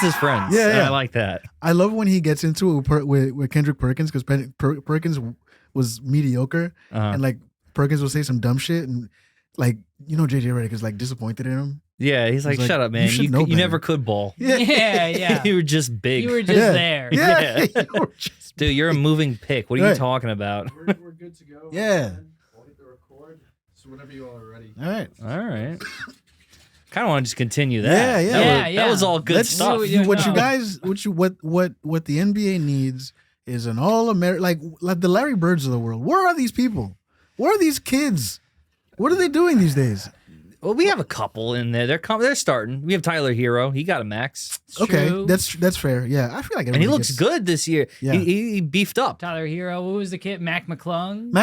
his friends. Yeah. I like that. I love when he gets into it with Kendrick Perkins because Perkins was mediocre and like Perkins will say some dumb shit and like JJ Redick is like disappointed in him. Yeah, he's like, shut up, man. You never could ball. Yeah. You were just big. You were just there. Yeah. Dude, you're a moving pick. What are you talking about? We're good to go. Yeah. I'll hit the record. So whenever you all are ready. All right. Kind of want to just continue that. That was all good stuff. What the NBA needs is an all-American, like the Larry Birds of the world. Where are these people? Where are these kids? What are they doing these days? Well, we have a couple in there. They're starting. We have Tyler Hero. He got a max. Okay, that's fair. Yeah, I feel like and he looks good this year. Yeah. He beefed up. Tyler Hero. What was the kid? Mac McClung.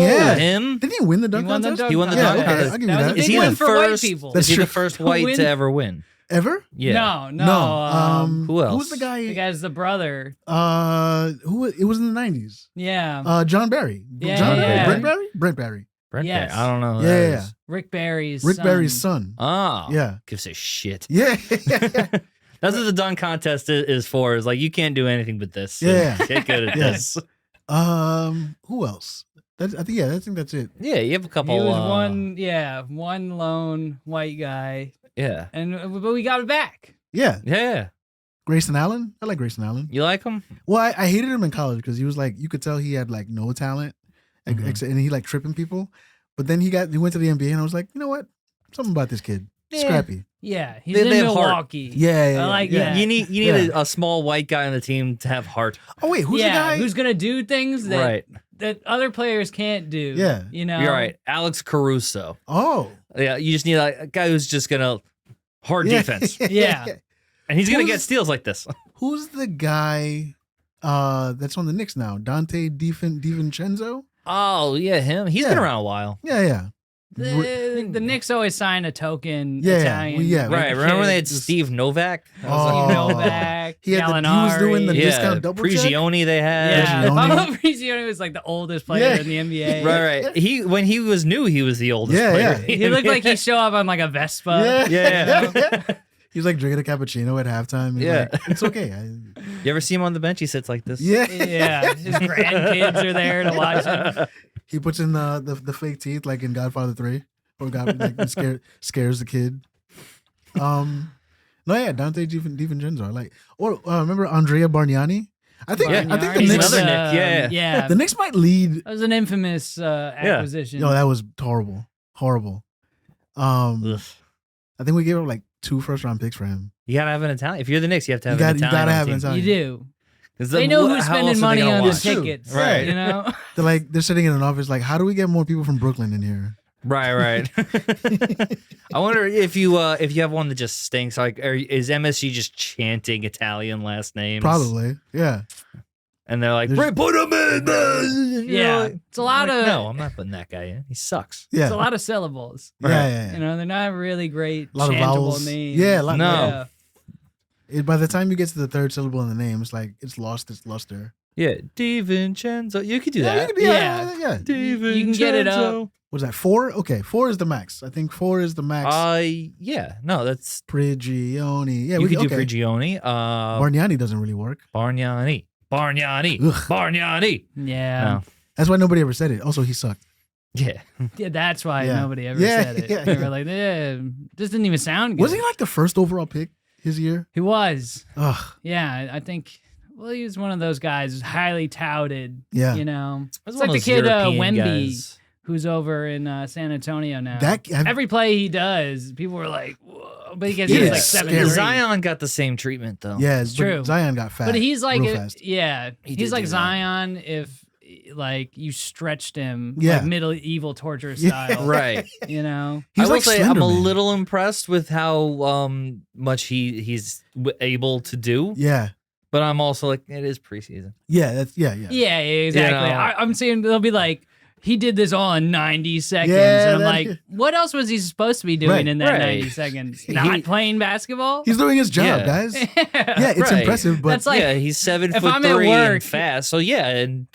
Yeah. Him. Didn't he win the dunk contest? He won the dunk contest. I'll give you that. Is he the first? Is he the first white to ever win? Ever? Yeah. No. Who else? Who's the guy? The guy's the brother. Who? It was in the 90s. Yeah. John Barry. Brent Barry. Yes. I don't know. Yeah. Rick Barry's son. Oh. Yeah. Gives a shit. Yeah. That's what the dunk contest is for. Is like you can't do anything but this. Yeah. Get good at this. Who else? I think that's it. Yeah, you have a couple. He was one lone white guy. Yeah. But we got it back. Yeah. Yeah. Grayson Allen? I like Grayson Allen. You like him? Well, I hated him in college because he was like, you could tell he had like no talent and he like tripping people. But then he went to the NBA and I was like, you know what? Something about this kid. Scrappy. Yeah. He's in Milwaukee. Yeah. I like that. You need a small white guy on the team to have heart. Oh, wait. Who's the guy? Who's going to do things that other players can't do. Yeah. You're right. Alex Caruso. Oh. Yeah. You just need a guy who's just going to hard defense. Yeah. And he's going to get steals like this. Who's the guy that's on the Knicks now? Dante DiVincenzo? Oh, yeah, him. He's been around a while. Yeah. The Knicks always sign a token Italian. Right. Remember when they had Steve Novak? Steve Novak. He was doing the discount double check. Prigioni they had. Yeah. Pablo Prigioni was like the oldest player in the NBA. Right. When he was new, he was the oldest player. He looked like he showed up on like a Vespa. Yeah. He's like drinking a cappuccino at halftime. Like, it's okay. You ever see him on the bench? He sits like this. Yeah. His grandkids are there to watch him. He puts in the fake teeth like in Godfather 3, or scares the kid. Dante DiVincenzo. I like. Or remember Andrea Bargnani? I think the Knicks. Another Knick. Yeah. The Knicks might lead. That was an infamous acquisition. No, that was horrible. I think we gave up like 2 first-round picks for him. You gotta have an Italian. If you're the Knicks, you have to have an Italian. You gotta have an Italian. You do. They know who's spending money on the tickets, right? You know, they're sitting in an office like, how do we get more people from Brooklyn in here? Right. I wonder if you have one that just stinks. Like, is MSG just chanting Italian last names? Probably, yeah. And they're like, put him in. It's a lot of. No, I'm not putting that guy in. He sucks. Yeah, it's a lot of syllables. Yeah. You know, they're not really great. A lot of vowels. Names. Yeah, no. By the time you get to the 3rd syllable in the name, it's like it's lost its luster. Yeah, DiVincenzo. You could do that. Yeah. DiVincenzo. You can get it up. Was that 4? Okay, 4 is the max. I think 4 is the max. Yeah. No, that's Prigioni. Yeah, you could do Prigioni. Bargnani doesn't really work. Bargnani. Yeah. No. That's why nobody ever said it. Also, he sucked. Yeah, that's why nobody ever said it. They were like, this didn't even sound good. Was he like the first overall pick his year? He was. Ugh. Yeah, I think. Well, he was one of those guys, highly touted. Yeah. You know, it's like the kid Wemby, who's over in San Antonio now. Every play he does, people were like, whoa. But he gets like 7. Zion got the same treatment though. Yeah, it's true. Zion got fat. But he's like, he's like Zion if like you stretched him like medieval torture style. Right. You know, I will like say I'm a Slenderman. little impressed with how much he's able to do. Yeah. But I'm also like, it is preseason. Yeah, Yeah, exactly. You know, I'm saying they'll be like, he did this all in 90 seconds. Yeah, and I'm like, what else was he supposed to be doing in that 90 seconds? Not playing basketball? He's doing his job, guys. Yeah, it's impressive, but that's like, he's 7'3" I'm at work, and fast. So and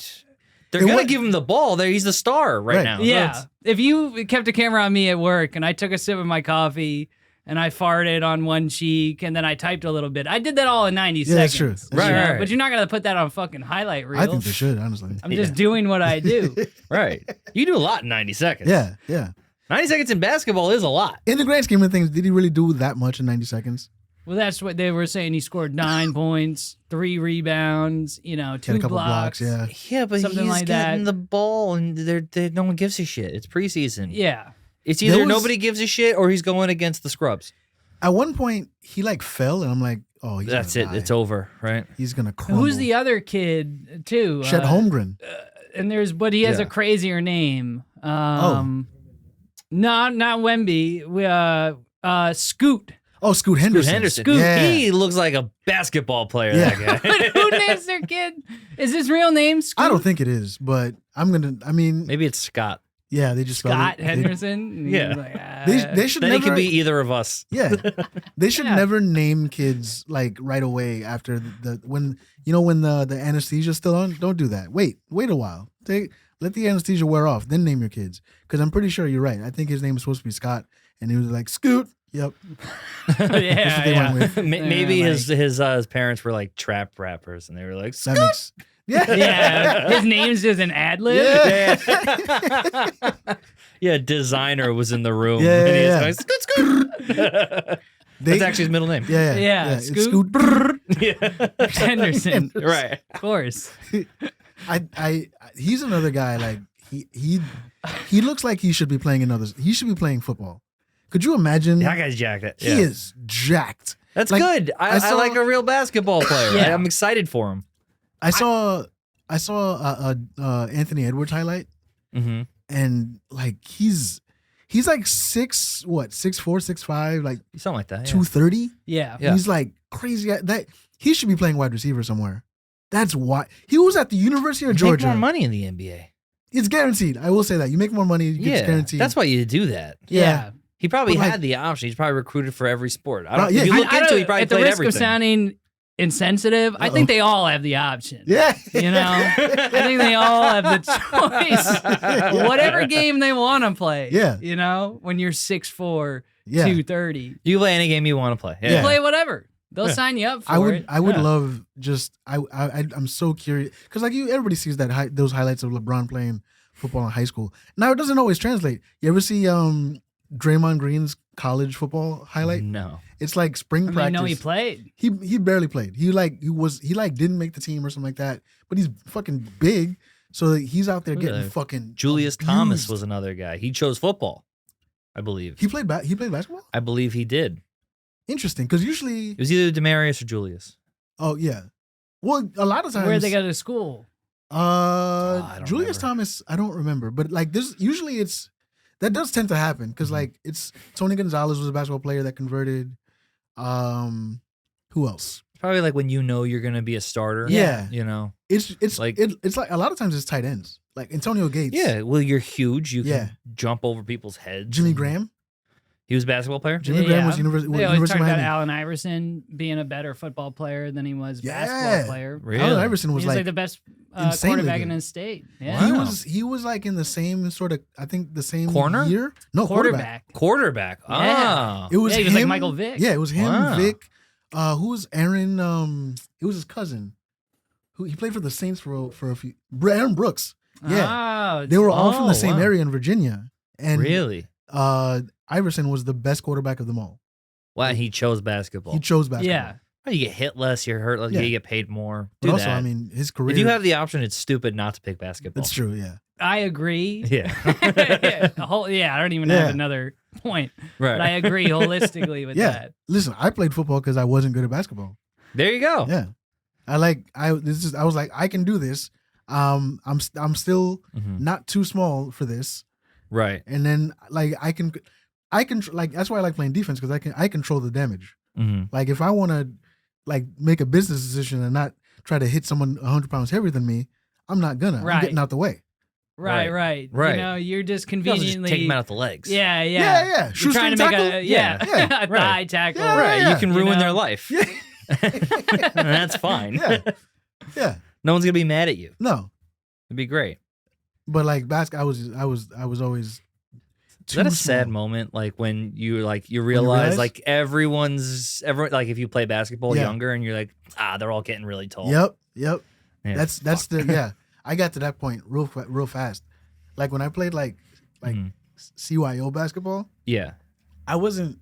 they're gonna give him the ball. He's the star right now. Yeah. If you kept a camera on me at work and I took a sip of my coffee and I farted on one cheek, and then I typed a little bit. I did that all in 90 seconds. That's true. That's Right. But you're not gonna put that on a fucking highlight reel. I think they should, honestly. I'm just doing what I do. Right. You do a lot in 90 seconds. Yeah. 90 seconds in basketball is a lot. In the grand scheme of things, did he really do that much in 90 seconds? Well, that's what they were saying. He scored 9 points, 3 rebounds, 2 Had a couple blocks. yeah. Yeah, but Something he's like getting that. the ball, and no one gives a shit. It's preseason. Yeah. It's either nobody gives a shit or he's going against the scrubs. At one point, he like fell, and I'm like, oh, he's That's it. gonna die. It's over, right? He's gonna crumble. Who's the other kid too? Chet Holmgren? But he has Yeah. a crazier name. No, not Wemby. Scoot. Oh, Scoot Henderson. Scoot. Yeah. He looks like a basketball player. Yeah. That guy. Who names their kid? Is his real name Scoot? I don't think it is, but Maybe it's Scott. yeah, they just spelled Scott it. Henderson. And he Yeah. was like, They should Then never. he could be either of us. Yeah, they should Yeah. never name kids like right away after when the anesthesia's still on. Don't do that. Wait a while. Let the anesthesia wear off, then name your kids. Because I'm pretty sure you're right. I think his name is supposed to be Scott, and he was like Scoot. Yep. yeah, they yeah. went with. Maybe Yeah, his parents were like trap rappers, and they were like, That makes. Yeah. Yeah, his name's just an ad lib. Yeah. yeah, designer was in the room. Yeah, and he yeah, was going, Scoot. That's actually his middle name. Yeah. Yeah, It's Scoot. Yeah. Henderson, Right. of course. He's another guy. Like he looks like he should be playing He should be playing football. Could you imagine? That guy's jacked. He is jacked. That's Like, good. I saw- like a real basketball player. Yeah. I'm excited for him. I saw Anthony Edwards highlight, Mm-hmm. and like he's like 6'4", 6'5", like Something like that. Yeah. 230. Yeah. Yeah. He's like crazy. That he should be playing wide receiver somewhere. That's why he was at the University of You Georgia. make more money in the NBA. It's guaranteed. I will say that you make more money. It's guaranteed. That's why you do that. Yeah. He probably But, like- had the option. He's probably recruited for every sport. Yeah. If you look I into don't- it, he probably at the played risk everything. of sounding insensitive, I think they all have the option. Yeah. You know, I think they all have the choice. Whatever game they want to play. Yeah. You know, when you're 6'4", Yeah. 230, You play any game you want to play. Yeah. play whatever. They'll sign you up for it. I would Yeah. love just I'm so curious because like everybody sees those highlights of LeBron playing football in high school. Now it doesn't always translate. You ever see Draymond Green's college football highlight? No. It's like spring I practice. know he played. He barely played. He didn't make the team or something like that. But he's fucking big, so he's out there getting fucking. Julius abused. Thomas was another guy. He chose football, I believe. He played basketball. I believe he did. Interesting, because usually, It was either Demarius or Julius. oh yeah, well a lot of times Where'd they go to school? I don't Julius remember. Thomas, I don't remember, but like this usually that does tend to happen because like it's Tony Gonzalez was a basketball player that converted. Who else? Probably like when you know you're going to be a starter. Yeah. You know? It's Like- it's like a lot of times it's tight ends like Antonio Gates. Yeah. Well, you're huge. You Yeah. can jump over people's heads. Jimmy and- Graham. He was a basketball player? Jimmy Graham was They always University talk of about Miami. Allen Iverson being a better football player than he was Yeah. basketball player. Really? Allen Iverson was He was like like the best insanely quarterback good. in his state. Yeah. He Wow. he was like in the same sort of I think the same Corner? year. No, quarterback. Quarterback. Yeah. Oh. It was Yeah, he was like him, Michael Vick. Yeah, it was him, Wow. Vic. Who was Aaron? It was his cousin. Who he played for the Saints for a few. Aaron Brooks. Yeah, Oh, they were all from Oh, the same wow. area in Virginia. And Really? Iverson was the best quarterback of them all. Wow. He chose basketball. He chose basketball. yeah. Well, you get hit less, you're hurt less, Yeah. you get paid more. But Do also, that. I mean, his career. if you have the option, it's stupid not to pick basketball. that's true. Yeah. I agree. Yeah. I don't even Yeah. have another point, Right. but I agree holistically with Yeah. that. Listen, I played football because I wasn't good at basketball. There you go. Yeah. I was like, I can do this. I'm still Mhm. not too small for this. Right. And then like I can like that's why I like playing defense because I control the damage. Mm-hmm. Like if I want to like make a business decision and not try to hit someone 100 pounds heavier than me, I'm not gonna. I'm Right. getting out the way. Right. Right. You know, you're just You also just conveniently. take him out of the legs. Yeah. Yeah. You're Shoestring trying to make tackle? a Yeah. a Right. thigh tackle. Yeah. Right. You can You ruin know? their life. Yeah. And that's fine. Yeah. Yeah. No one's gonna be mad at you. No. It'd be great. But like I was always Is that a Too sad small. moment? Like when you realize realize? like everyone like if you play basketball Yeah. younger and you're like, they're all getting really tall. Yep. Yeah, That's fuck. I got to that point real fast. Like when I played like Mhm. CYO basketball, Yeah. I wasn't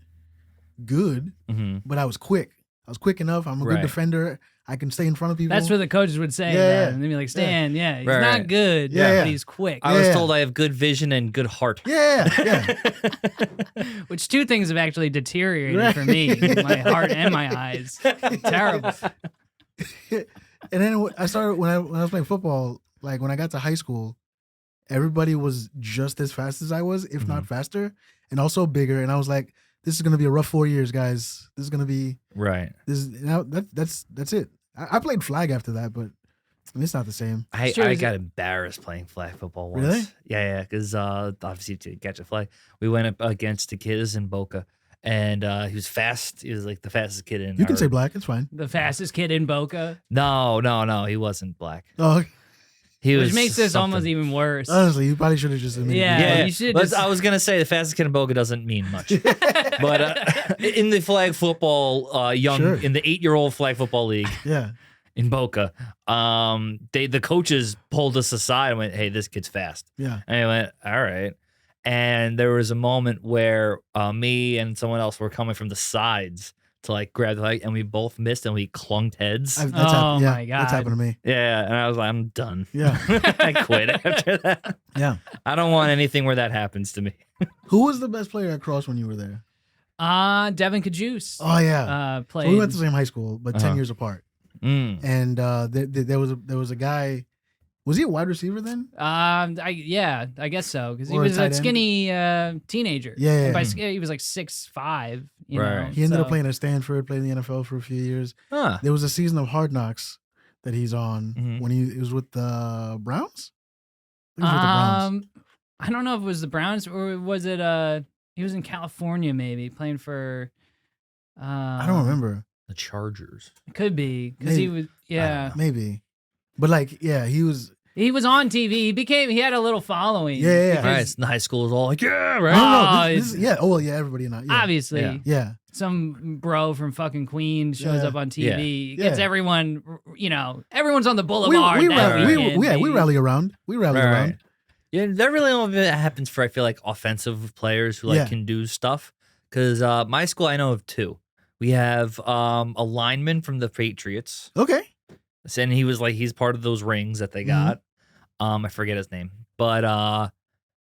good, Hmm. but I was quick. I was quick enough. I'm a Right. good defender. I can stay in front of people. That's what the coaches would say. Yeah. And they'd be like, Stan, he's Right, not right. good, Yeah. but he's quick. I was Yeah. told I have good vision and good heart. yeah. Which two things have actually deteriorated Right. for me, my heart and my eyes. Terrible. And then I started when I was playing football. Like when I got to high school, everybody was just as fast as I was, if not faster, and also bigger. And I was like, "This is gonna be a rough 4 years, guys. This is gonna be Right. that's it." I played flag after that, but it's not the same. I Sure, is got embarrassed playing flag football once. Really? Yeah, because obviously to catch a flag, we went up against the kids in Boca, and he was fast. He was like the fastest kid in. You can our- say black. It's fine. The fastest kid in Boca, No, he wasn't black. Oh, He which was makes this something. almost even worse. honestly, you probably should have just admitted. Yeah. Yeah, you should but just- I was gonna say the fastest kid in Boca doesn't mean much, but in the flag football, Sure. in the 8-year-old flag football league Yeah. in Boca, the coaches pulled us aside and went, "Hey, this kid's fast." Yeah. And I went, "All right." And there was a moment where me and someone else were coming from the sides to like grab the flag, and we both missed and we clunked heads. That's Oh, yeah, my That's God. happened to me. Yeah, and I was like, I'm done. Yeah. I quit after that. Yeah. I don't want anything where that happens to me. Who was the best player at cross when you were there? Devin Kajus Oh yeah. played. So we went to the same high school, but 10 Uh-huh. years apart. Mm. And there was a guy. Was he a wide receiver then? I guess so because he Or a was tight a end? skinny teenager. Yeah, And yeah. by he was like 6'5". You Right. know, He ended up so- playing at Stanford, played in the NFL for a few years. Huh. There was a season of Hard Knocks that he's on Mhm. when he was with the Browns. I think he was with the Browns. I don't know if it was the Browns or was it he was in California maybe playing for I don't remember. The Chargers. It could be because he Maybe. was yeah. Maybe, but like he was. He was on TV. He had a little following. Yeah. All right, because the high school is all like, yeah, No, right. no, Oh, yeah. Oh well, yeah. Everybody not. Yeah. Obviously, Yeah. Yeah. some bro from fucking Queens shows Yeah. up on TV, Yeah. gets Yeah. everyone, everyone's on the We boulevard. that weekend, we baby. rally around. We rally Right, around. right. Yeah, that really only happens for I feel like offensive players who like Yeah. can do stuff. Because my school, I know of two. We have a lineman from the Patriots, Okay. and he's part of those rings that they got. I forget his name, but and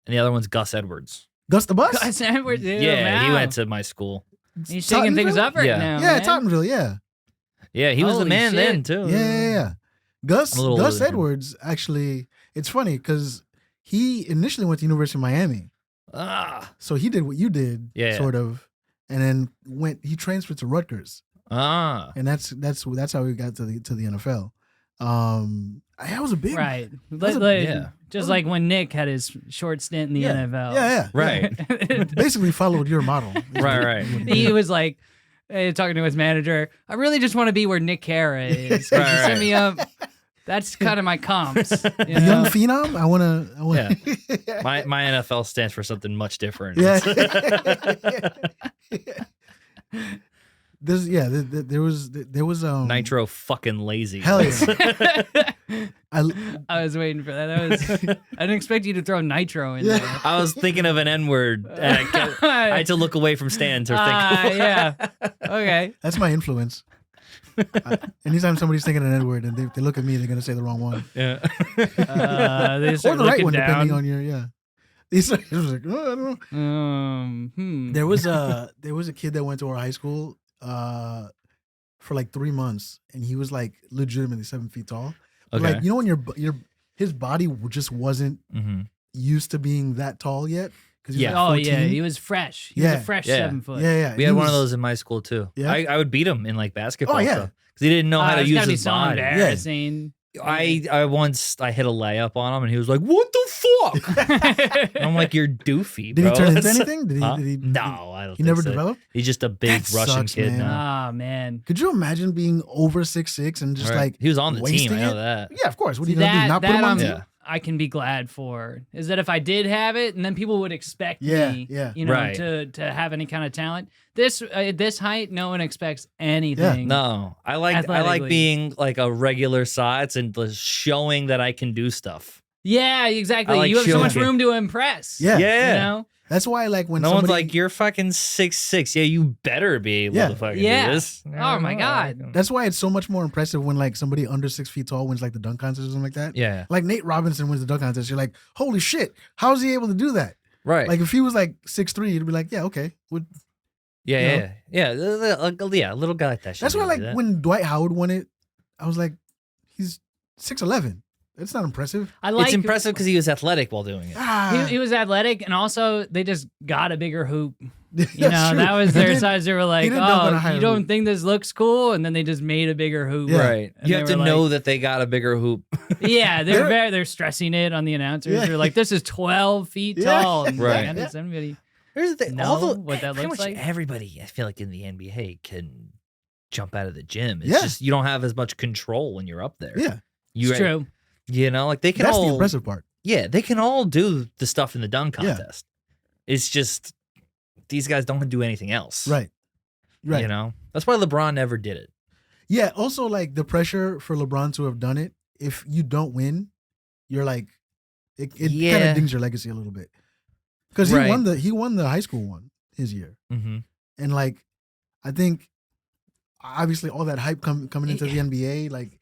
the other one's Gus Edwards. Gus the Bus. Gus Edwards, dude, Yeah, he wow. went to my school. He's shaking things Tottenville? up right Yeah. now. Yeah, man. Tottenville. Yeah. Yeah, he was the Holy man then shit. too. Yeah. Gus I'm a little older than him. Edwards actually. It's funny because he initially went to University of Miami, so he did what you did, Yeah. sort of, and then he transferred to Rutgers, and that's how he got to the NFL. I was a big Right. That's yeah. Just like when Nick had his short stint in the Yeah. NFL. Yeah. Right. Basically followed your model. Right. He was like talking to his manager, I really just want to be where Nick Carra is. Could you Right, set right. me up? That's kind of my comps. You The know? young phenom. I want to. Yeah. My NFL stands for something much different. Yeah. There was Nitro fucking lazy. Hell yeah. I was waiting for that. I didn't expect you to throw nitro in Yeah. there. I was thinking of an N word. I had to look away from Stan to think. Yeah. Okay. That's my influence. Anytime somebody's thinking an N-word and they look at me, they're gonna say the wrong one Yeah. They or start the right looking one, depending down. on your It was like, oh, I don't know. There was a kid that went to our high school for like 3 months, and he was like legitimately 7 feet tall. But, Okay. like, you know, when his body just wasn't Mm-hmm. used to being that tall yet. Because Yeah. Oh 14. yeah, he was fresh. He was Yeah. a fresh Yeah. 7 foot. Yeah. We He had one was- of those in my school too. Yeah? I would beat him in like basketball. Oh, yeah. Because he didn't know how to it's use gotta be his so body. embarrassing. I once hit a layup on him and he was like, "What the fuck?" And I'm like, "You're doofy, Did bro." he turn into That's- anything? Did he? Huh? Did he? No, I don't. He think never so. developed. He's just a big That Russian sucks, kid man. now. Oh man. Could you imagine being over 6'6" and just Right. like he was on the team. wasting I know it? that. Yeah, of course. What are See, you gonna do? Not put him on I'm, team? Yeah. I can be glad for is that if I did have it, and then people would expect me, you know, Right. to have any kind of talent. This this height, no one expects anything. No, I like being like a regular size and just showing that I can do stuff. Yeah, exactly. Like you have so much showing. room to impress. Yeah. You Yeah. know? That's why, like, when No one's somebody, like, you're fucking 6'6". Yeah, you better be able to fucking Yeah. do this. Oh my God. that's why it's so much more impressive when like somebody under 6 feet tall wins like the dunk contest or something like that. Yeah. Like Nate Robinson wins the dunk contest. You're like, holy shit, how is he able to do that? Right. Like if he was like 6'3", you'd be like, yeah, okay. yeah. A little guy like that. That's why, like, when Dwight Howard won it, I was like, he's 6'11". That's not impressive. I like it's impressive because he was athletic while doing it. he was athletic, and also they just got a bigger hoop. You That's know, true. that was He their didn't- size. They were like, didn't dunk on a "Oh, higher you don't hoop." think this looks cool?" And then they just made a bigger hoop. Yeah. Right. And You they have to were know like- that they got a bigger hoop. Yeah, they're stressing it on the announcers. Yeah. They're like, "This is 12 feet Yeah. tall." And Right. man, does anybody Here's the thing. know what that pretty looks much like? everybody, I feel like in the NBA can jump out of the gym. It's Yeah. just you don't have as much control when you're up there. Yeah, You, It's true. You know, like they can that's all the impressive part. Yeah, they can all do the stuff in the dunk Yeah. contest. It's just these guys don't do anything else. Right. You know? That's why LeBron never did it. Yeah. Also, like the pressure for LeBron to have done it. If you don't win, you're like, it kind Yeah. of dings your legacy a little bit. Because Right. he won the high school one his year, Mm-hmm. and like, I think obviously all that hype coming into the NBA, like,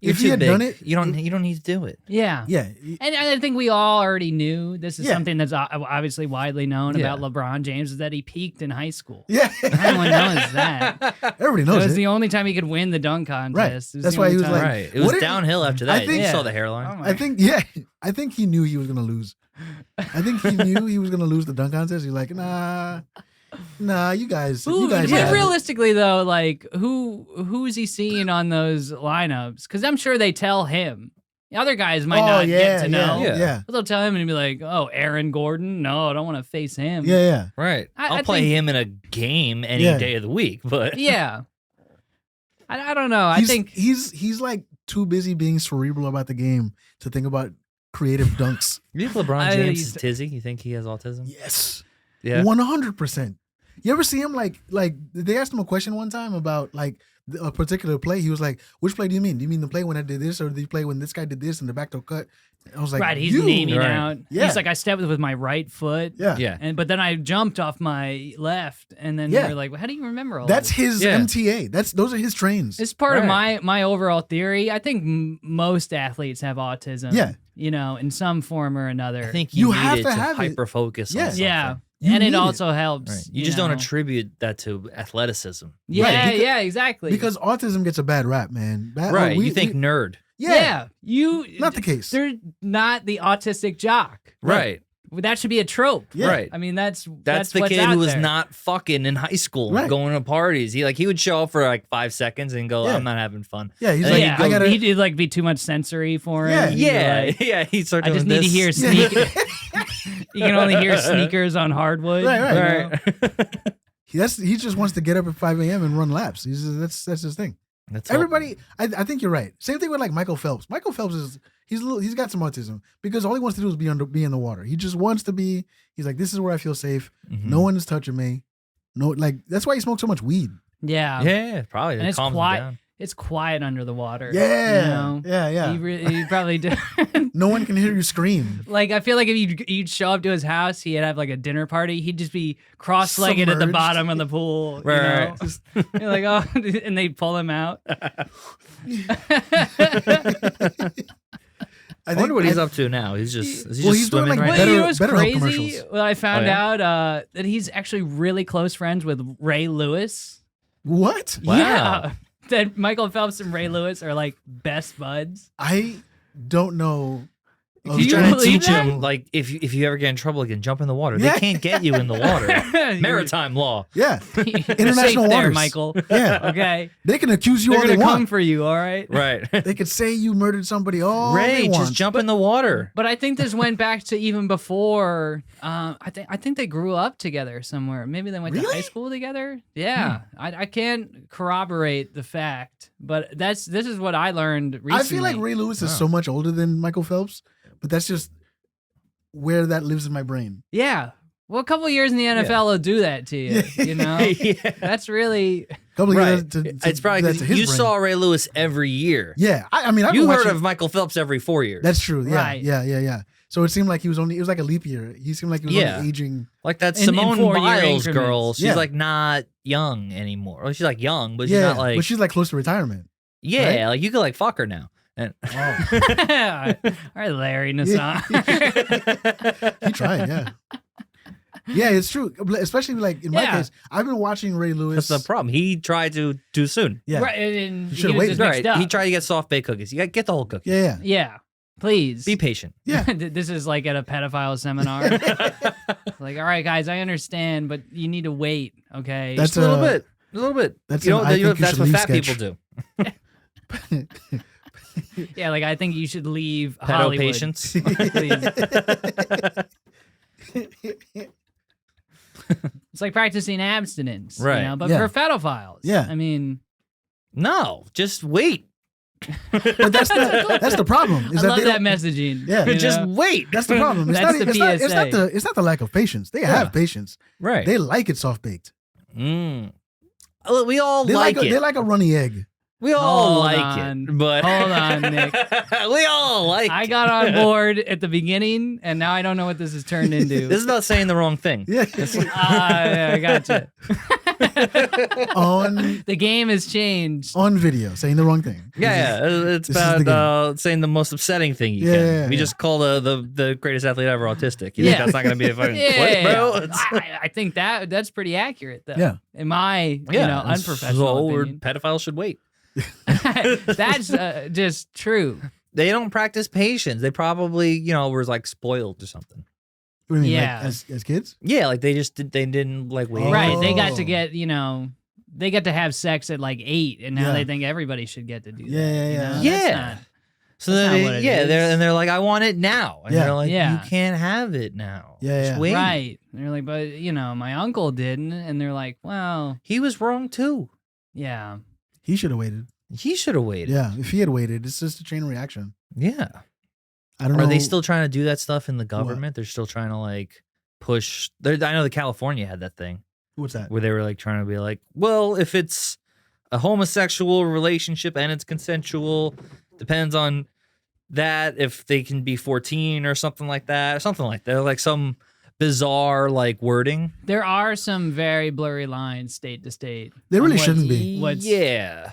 if he had done it, you don't need to do it. Yeah. yeah, And I think we all already knew this is Yeah. something that's obviously widely known Yeah. about LeBron James is that he peaked in high school. yeah. Everyone knows that. Everybody It knows was it. the only time he could win the dunk contest. It That's the why he only was time. like- Right. It was What if- downhill after I that. think- You saw Yeah. the hairline. Oh my- I think he knew he was gonna lose. I think he knew he was gonna lose the dunk contest. He's like, nah, you guys, Who, have but it. realistically though, like who is he seeing on those lineups? Because I'm sure they tell him. The other guys might not get to know. Yeah. But they'll tell him and he'll be like, "Oh, Aaron Gordon? No, I don't want to face him." Yeah. Right. I I'll play think- him in a game any Yeah. day of the week, but Yeah. I don't know. I He's- think he's like too busy being cerebral about the game to think about creative dunks. you think LeBron I- James is tizzy? You think he has autism? Yes, Yeah. 100%. You ever see him like they asked him a question one time about like a particular play? He was like, "Which play do you mean? Do you mean the play when I did this, or the play when this guy did this and the backdoor cut?" I was like, right. He's you. naming Right. out. Yeah. He's like, I stepped with my right foot. Yeah, Yeah. But then I jumped off my left, and then Yeah. we're like, well, how do you remember all That's this? his Yeah. MTA. Those are his trains. It's part of Right. my overall theory. I think most athletes have autism. Yeah. You know, in some form or another. I think You you have needed to to have it. hyper focus Yeah. on something. yeah. You And it need it. also helps. Right. You just don't know. attribute that to athleticism. Yeah, because- yeah, exactly. because autism gets a bad rap, man. Right. You think nerd. yeah, you not the case. They're not the autistic jock. Right. That should be a trope. Yeah. Right. I mean, that's That's the what's kid out who was there. not fucking in high school, Right. going to parties. He would show up for like 5 seconds and go, Yeah. "I'm not having fun." Yeah, he's And like, then Yeah, I gotta. he'd like be too much sensory for him. Yeah. He'd be Yeah, like, yeah. He started I doing just need to hear this. sneakers. You can only hear sneakers on hardwood. Right, you know? Right. He just wants to get up at 5 a.m. and run laps. That's his thing. That's all- Everybody, I think you're right. Same thing with like Michael Phelps. Michael Phelps he's got some autism because all he wants to do is be in the water. He just wants to be. He's like, this is where I feel safe. Mhm. No one is touching me. No, like that's why he smokes so much weed. Yeah. Yeah, probably. And It it's calms him quiet. down. It's quiet under the water. Yeah, You know? yeah. He probably did. No one can hear you scream. Like, I feel like if you'd show up to his house, he'd have like a dinner party. He'd just be cross-legged at the Submerged. bottom of the pool. You Right. know? Just, you're like, oh, and they'd pull him out. I wonder what he's up to now. Is he Well, just he's doing, swimming like, right Well, better- you know what's better Help crazy? commercials. Well, I found Oh, yeah? out that he's actually really close friends with Ray Lewis. What? Wow. Yeah. That Michael Phelps and Ray Lewis are like best buds. I don't know. Do He's you trying to believe teach that? him, like, if you ever get in trouble again, jump in the water. Yeah. They can't get you in the water. You're Maritime law. Yeah, safe international there, waters. Michael. Yeah, Okay. they can accuse you They're all they gonna come want. for you, all right? Right. They could say you murdered somebody all Ray, they want. just jump in the water. But I think this went back to even before. I think they grew up together somewhere. Maybe they went to Really? high school together. Yeah, I can't corroborate the fact, but this is what I learned recently. I feel like Ray Lewis is so much older than Michael Phelps, but that's just where that lives in my brain. Yeah. Well, a couple years in the NFL will do that to you. You know, that's really. Couple right. years It's probably because you saw Ray Lewis every year. Yeah, I mean, you heard of Michael Phelps every 4 years. That's true. Yeah, Right. yeah. So it seemed like it was like a leap year. He seemed like he was only aging. Like that in Simone 4-year Biles increments. girl. She's like not young anymore. Well, she's like young, but she's not like. But she's like close to retirement. Yeah, right? like you could like fuck her now. And All right, Larry Nassar. He tried, yeah. Yeah, it's true. Especially like in my case, I've been watching Ray Lewis. That's the problem. He tried to too soon. Yeah, Right, and You he should've was waited. just mixed up. He tried to get soft baked cookies. You got to get the whole cookie. Yeah. Yeah, please. Be patient. Yeah. This is like at a pedophile seminar. Like, all right, guys, I understand, but you need to wait, okay? That's Just a little bit. A little bit. That's You know, an I think you that's should what leave fat sketch. people do. Yeah, like I think you should leave Pedo Hollywood. patients. Please. It's like practicing abstinence, Right. You know? But Yeah. for pedophiles, Yeah. I mean, No, just wait. But that's the problem. Is I love they that don't- messaging. Yeah. you Just know? wait. That's the problem. It's That's not, the it's not the lack of patience. They have patience. Right. They like it soft baked. Look, we all They like like it. they like a runny egg. We all Hold like on. it, but Hold on, Nick. we all like I it. got on board at the beginning, and now I don't know what this has turned into. This is about saying the wrong thing. Yeah. Yeah, I gotcha. on The game has changed. on video, saying the wrong thing. Yeah, it's This is the about saying the most upsetting thing you Yeah, can. yeah, We yeah. just call the greatest athlete ever autistic. You Yeah. think that's not going to be a fucking what, bro? It's- I think that's pretty accurate, though. Yeah. In my yeah, unprofessional so opinion. pedophiles should wait. That's just true. They don't practice patience. They probably, were like spoiled or something. What do you mean? Yeah. Like, as kids? Yeah, like they didn't like wait. Right. They got Oh. to get, they got to have sex at like 8, and now Yeah. they think everybody should get to do that. Yeah, yeah, you yeah. know? Yeah. That's not- So That's then not what it is. they're like, I want it now. And Yeah. they're like, Yeah. you can't have it now. Yeah, Just yeah. wait. right. And they're like, but, my uncle didn't. And they're like, well, He was wrong too. yeah. He should have waited. He should have waited. Yeah, if he had waited, it's just a chain reaction. Yeah. I don't know. Are they still trying to do that stuff in the government? They're still trying to like push. I know the California had that thing What's that? where they were like trying to be like, well, if it's a homosexual relationship and it's consensual, depends on that if they can be 14 or something like that, like some bizarre like wording. There are some very blurry lines state to state. There on really what's- shouldn't be. What's, Yeah.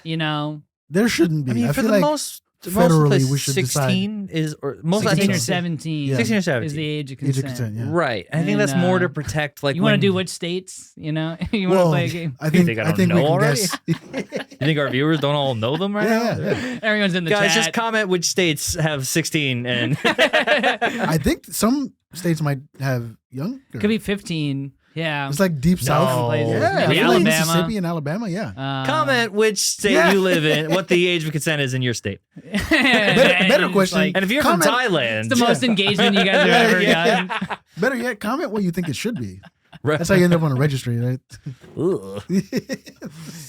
There shouldn't be. I mean, I for feel the like most federally places, we should 16 is or most 16 think or so. 17 Yeah. 16 or is 17 the age of age consent. of consent. Yeah. Right. I think And, that's more to protect like You want to when- do which states? You want to Well, play a game? I think think I I don't think we know can already? guess. You think our viewers don't all know them right Yeah, now? yeah. Everyone's in the Guys, chat. just comment which states have 16 and I think some states might have younger. Could be 15. Yeah. It's like deep south. places. Yeah, Maybe I feel like Alabama. Mississippi and Alabama. Yeah. comment which state Yeah. you live in, what the age of consent is in your state. better question. And if you're Comment- from Thailand, It's the most engagement you guys have ever gotten. Better yet, comment what you think it should be. Right. That's how you end up on a registry, right? Ugh.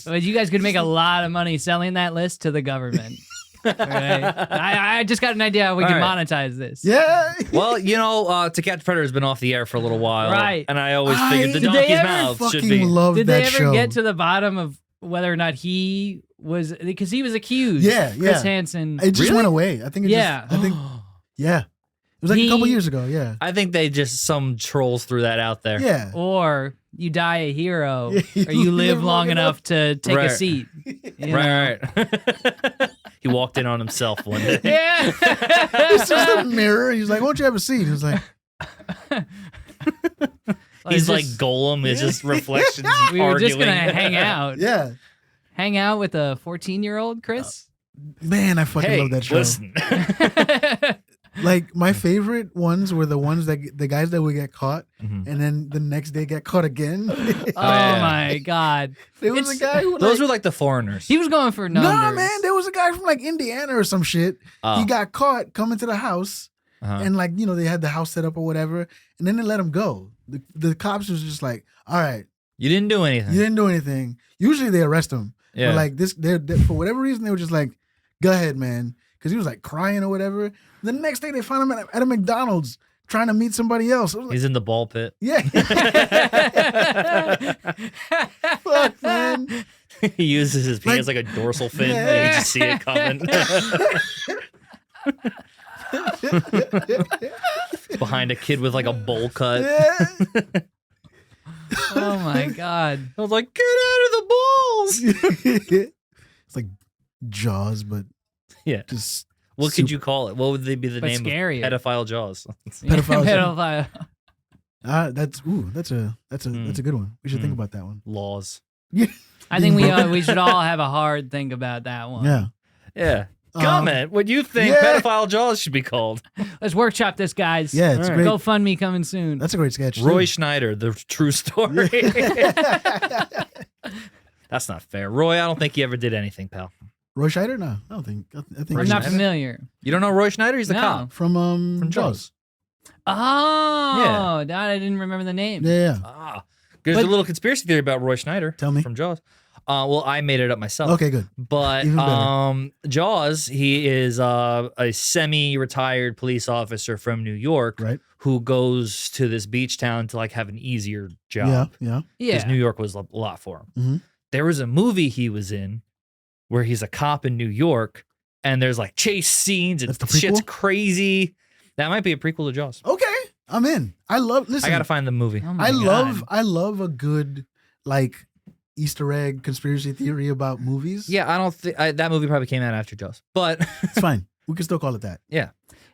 But you guys could make a lot of money selling that list to the government. All right? I just got an idea how we can All right. monetize this. Yeah. Well, To Catch a Predator has been off the air for a little while. Right. And I always figured the Did they donkey's ever mouth should Fucking be. love Did that they ever show. get to the bottom of whether or not he was, because he was accused. Yeah, Chris yeah. Hansen. It just Really? went away. I think. It Yeah. Just, I think. Yeah. It was like a couple He- years ago. Yeah. I think they just, some trolls threw that out there. Yeah. Or you die a hero, Yeah, or you live long enough to take a Right. seat. You know? Right. He walked in on himself one day. Yeah. It's just a mirror. He's like, "Won't you have a seat?" He was like, He's It's like just- Golem. It's just reflections we were arguing. just gonna hang out. "Yeah, Hang out with a 14-year-old, Chris. man, I fucking Hey, love that show." listen. Like my favorite ones were the ones that the guys that would get caught, Mhm. and then the next day get caught again. Oh yeah. my God. There was a It's- guy who Those were like the foreigners. He was going for numbers. Nah, man, there was a guy from like Indiana or some shit. Oh. He got caught coming to the house, Uh-huh. and like they had the house set up or whatever, and then they let him go. The cops was just like, "All right, You didn't do anything. you didn't do anything." Usually they arrest him, Yeah. but like this, they for whatever reason they were just like, "Go ahead, man." because he was like crying or whatever. The next day they found him at a McDonald's trying to meet somebody else. Like, He's in the ball pit. yeah. Fuck, man. He uses his penis like a dorsal fin. Yeah. You just see it coming. Behind a kid with like a bowl cut. Yeah. Oh my god. I was like, get out of the balls. It's like Jaws, but Yeah. just What could you call it? What would they be the But name scarier. of pedophile Jaws? Pedophile. Pedophile. that's a good one. We should think about that one. Laws. Yeah. I think we should all have a hard think about that one. Yeah. Yeah. Comment what you think yeah. pedophile Jaws should be called. Let's workshop this, guys. Yeah, it's All great. GoFundMe coming soon. That's a great sketch. too. Roy Schneider, the true story. That's not fair. Roy, I don't think he ever did anything, pal. Roy Scheider? No, I don't think. I think I'm he's not Schneider? familiar. You don't know Roy Schneider? He's the No. cop from Jaws. Oh, I didn't remember the name. Yeah. Ah, there's But- a little conspiracy theory about Roy Schneider. Tell me. From Jaws. Well, I made it up myself. Okay, good. But Even better. Jaws, he is a semi-retired police officer from New York, Right. who goes to this beach town to like have an easier job. Yeah. Because Yeah. New York was a lot for him. Mhm. There was a movie he was in where he's a cop in New York, and there's like chase scenes and That's the shit's prequel? crazy. That might be a prequel to Jaws. Okay, I'm in. Listen. I gotta find the movie. Oh my I God. love a good like Easter egg conspiracy theory about movies. Yeah, I don't think that movie probably came out after Jaws, but It's fine. We can still call it that.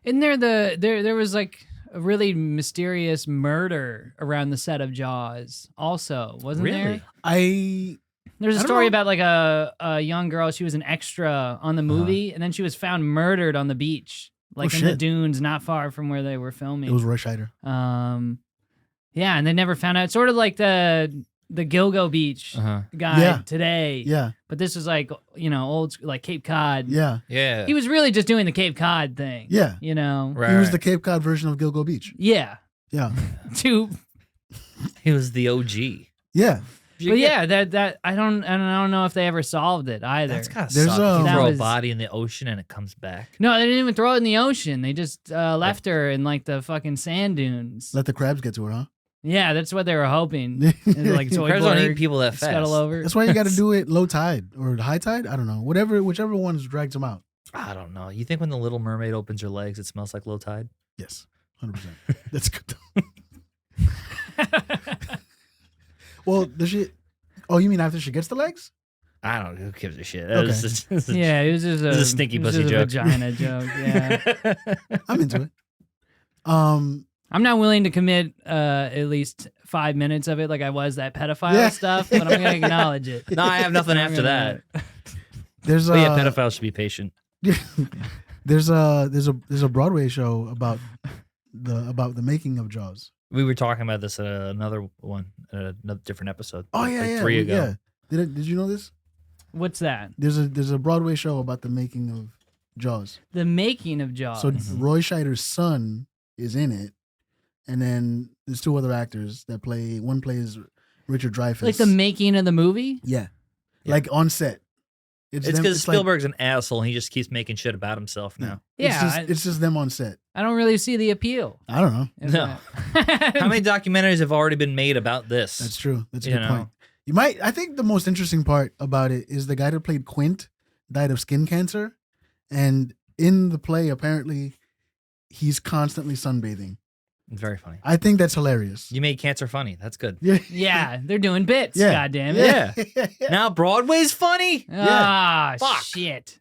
Isn't there was like a really mysterious murder around the set of Jaws also, wasn't Really? I There's a I don't story know. about like a young girl. She was an extra on the movie, and then she was found murdered on the beach, like in the shit. dunes, not far from where they were filming. it was Roy Scheider. Yeah, and they never found out. Sort of like the Gilgo Beach guy Yeah. today. Yeah, But this was like old like Cape Cod. yeah, yeah. He was really just doing the Cape Cod thing. yeah. You know. Right, He was right. the Cape Cod version of Gilgo Beach. Yeah. Yeah, He was the OG. yeah. But yeah, that I don't know if they ever solved it either. That's gotta There's, suck. You that throw was- a body in the ocean and it comes back. No, they didn't even throw it in the ocean. They just left her in like the fucking sand dunes. Let the crabs get to her, huh? Yeah, that's what they were hoping. And, like Crabs don't Zoidberg, eat people that fast. scuttle over. That's why you got to do it low tide or high tide. I don't know. Whichever one drags them out. I don't know. You think when the Little Mermaid opens her legs, it smells like low tide? Yes, 100%. That's good. Well, does she? Oh, you mean after she gets the legs? I don't know. Who gives a shit? Okay. This is- Yeah, it was just This is a stinky it was pussy just a joke. vagina joke. Yeah, I'm into it. I'm not willing to commit at least 5 minutes of it like I was that pedophile Yeah. stuff, but I'm gonna acknowledge it. No, I have nothing I'm after gonna- that. There's But yeah, pedophiles should be patient. there's a Broadway show about the making of Jaws. We were talking about this at another one, another different episode. Oh like yeah, yeah, 3 ago. Yeah. Did you know this? What's that? There's a Broadway show about the making of Jaws. The making of Jaws. So Roy Scheider's son is in it, and then there's two other actors that play. One plays Richard Dreyfuss. like the making of the movie. yeah, Yeah. like on set. It's them- because like- Spielberg's an asshole and he just keeps making shit about himself now. Yeah, it's just them on set. I don't really see the appeal. I don't know. of No. that. How many documentaries have already been made about this? That's true. That's a You good know. point. You might. I think the most interesting part about it is the guy that played Quint died of skin cancer, and in the play, apparently, he's constantly sunbathing. It's very funny. I think that's hilarious. You made cancer funny. That's good. Yeah. Yeah, they're doing bits. Yeah. God damn it. Yeah. Now Broadway's funny. Ah, Fuck. shit.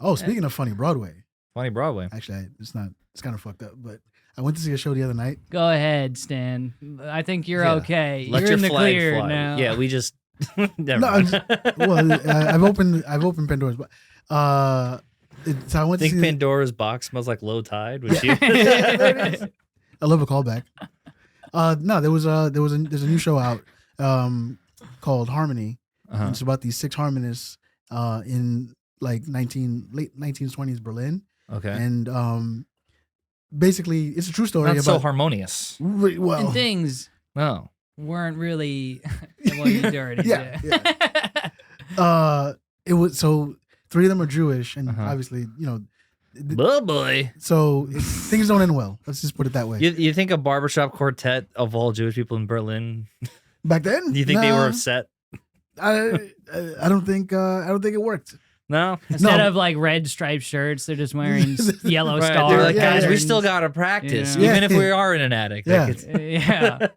Oh, speaking of funny Broadway, Funny Broadway. actually, it's not. It's kind of fucked up, but I went to see a show the other night. Go ahead, Stan. I think you're Yeah. okay. Let you're your in the flag clear fly. now. Yeah, we just. Never No, mind. Well, I've opened Pandora's box. So I went to Think see. Pandora's box smells like low tide? Was she? I love a callback. No, there's a new show out called Harmony. Uh-huh. It's about these 6 harmonists in like late 1920s Berlin, Okay. and basically it's a true story Not so about harmonious. well, And things No. weren't really. It wasn't dirty. Yeah, it was so 3 of them are Jewish, and obviously, Oh boy. So things don't end well. Let's just put it that way. You think a barbershop quartet of all Jewish people in Berlin? Back then, Do you think they were upset? I don't think it worked. No. Instead of like red striped shirts, they're just wearing yellow Right, stars. they're like, guys, we patterns. still gotta practice, Yeah. even if we are in an attic. Yeah. Like, Yeah.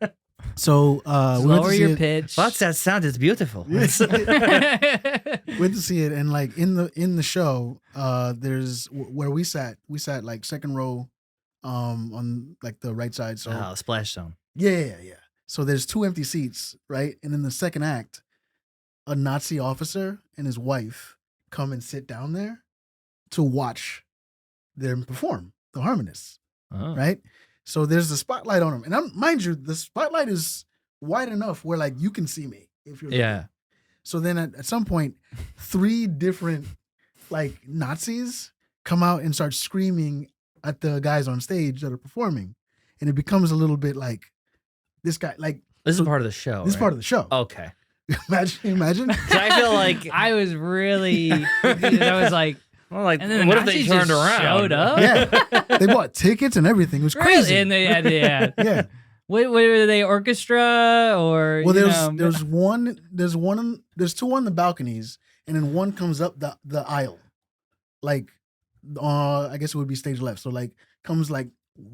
So we went to Lower see your it. pitch. what's that sound? It's beautiful. Went to see it, and like in the show, there's where we sat like second row, on like the right side. So Oh, splash zone. yeah. So there's 2 empty seats, right? And in the second act, a Nazi officer and his wife come and sit down there to watch them perform, the harmonists, Oh. right? So there's the spotlight on them, and mind you, the spotlight is wide enough where like you can see me if you're Yeah. looking. So then at some point, 3 different like Nazis come out and start screaming at the guys on stage that are performing, and it becomes a little bit like this guy like This so is part of the show. this is right? part of the show. Okay. Imagine. 'Cause I feel like, I was really. I was like, well, like, and then what the if they Nazis turned just around? showed up? Yeah, they bought tickets and everything. It was crazy. Really? And they had, yeah. Yeah. What were they, orchestra or? Well, you there's know, there's 2 on the balconies, and then one comes up the aisle, like, I guess it would be stage left. So like comes like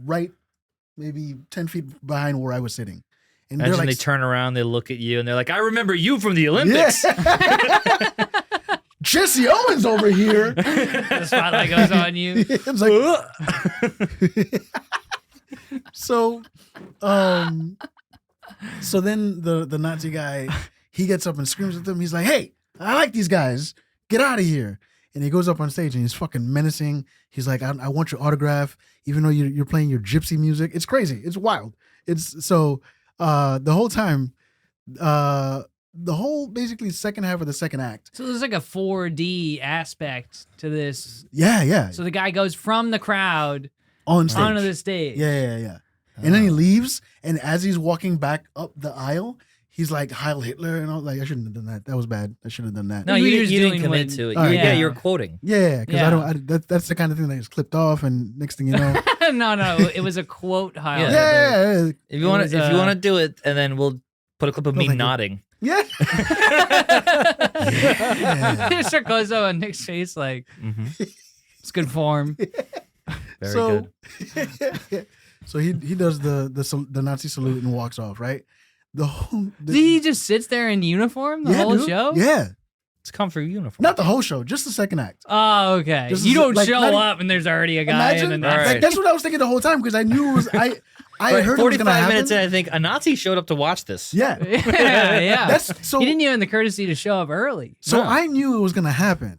right, maybe 10 feet behind where I was sitting, and Imagine they're like, they turn around, they look at you, and they're like, I remember you from the Olympics. yeah. Jesse Owens over here. the spotlight goes on you. It's like, so then the Nazi guy, he gets up and screams at them. He's like, hey, I like these guys. Get out of here. And he goes up on stage and he's fucking menacing. He's like, I want your autograph, even though you're playing your gypsy music. It's crazy. It's wild. It's so the whole time, the whole basically second half of the second act. So there's like a 4D aspect to this. Yeah. So the guy goes from the crowd On stage. onto the stage. Yeah. And then he leaves, and as he's walking back up the aisle, he's like Heil Hitler, and I was like, I shouldn't have done that. That was bad. I shouldn't have done that. No, You you, were just you didn't doing commit what- to it. All right. Yeah, Yeah. you're quoting. Yeah, because Yeah. that's the kind of thing that gets clipped off, and next thing you know, no, it was a quote highlight. yeah. If you want was, to, if you want to do it, and then we'll put a clip of me thank you. nodding. Yeah. It sure goes on Nick's face like it's good form. Very so, good. so he does the Nazi salute and walks off, right? He just sits there in uniform the whole dude. show? Yeah. It's comfy uniform. Not the whole show, just the second act. Oh, okay. Just You as- don't like, show not even- up and there's already a guy Imagine, in the All Nazi. right. like, that's what I was thinking the whole time, because I knew it was I Right, heard it was 45 gonna happen. minutes in, I think a Nazi showed up to watch this. Yeah. yeah. That's so He didn't even have the courtesy to show up early. So No. I knew it was gonna happen.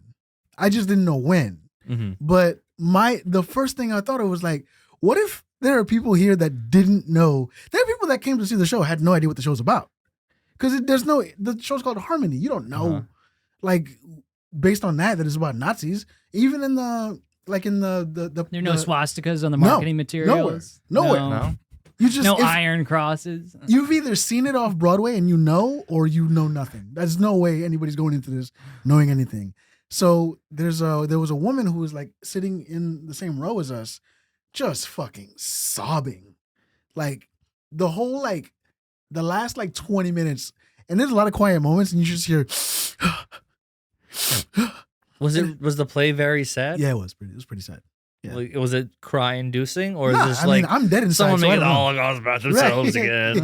I just didn't know when. Mm-hmm. But the first thing I thought of was like, what if there are people here that didn't know? There are people that came to see the show had no idea what the show's about, because the show's called Harmony. You don't know, like, based on that it's about Nazis. Even in the There are no swastikas on the No, marketing materials. nowhere. No. You just No if- iron crosses. You've either seen it off Broadway and you know, or you know nothing. There's no way anybody's going into this knowing anything. So there was a woman who was like sitting in the same row as us, just fucking sobbing, like the whole the last 20 minutes. And there's a lot of quiet moments, and you just hear. Was the play very sad? Yeah, it was pretty sad. Yeah. Like, was it cry inducing, or Nah, is this I mean, I'm dead inside. someone so I making don't know. all goes about themselves again?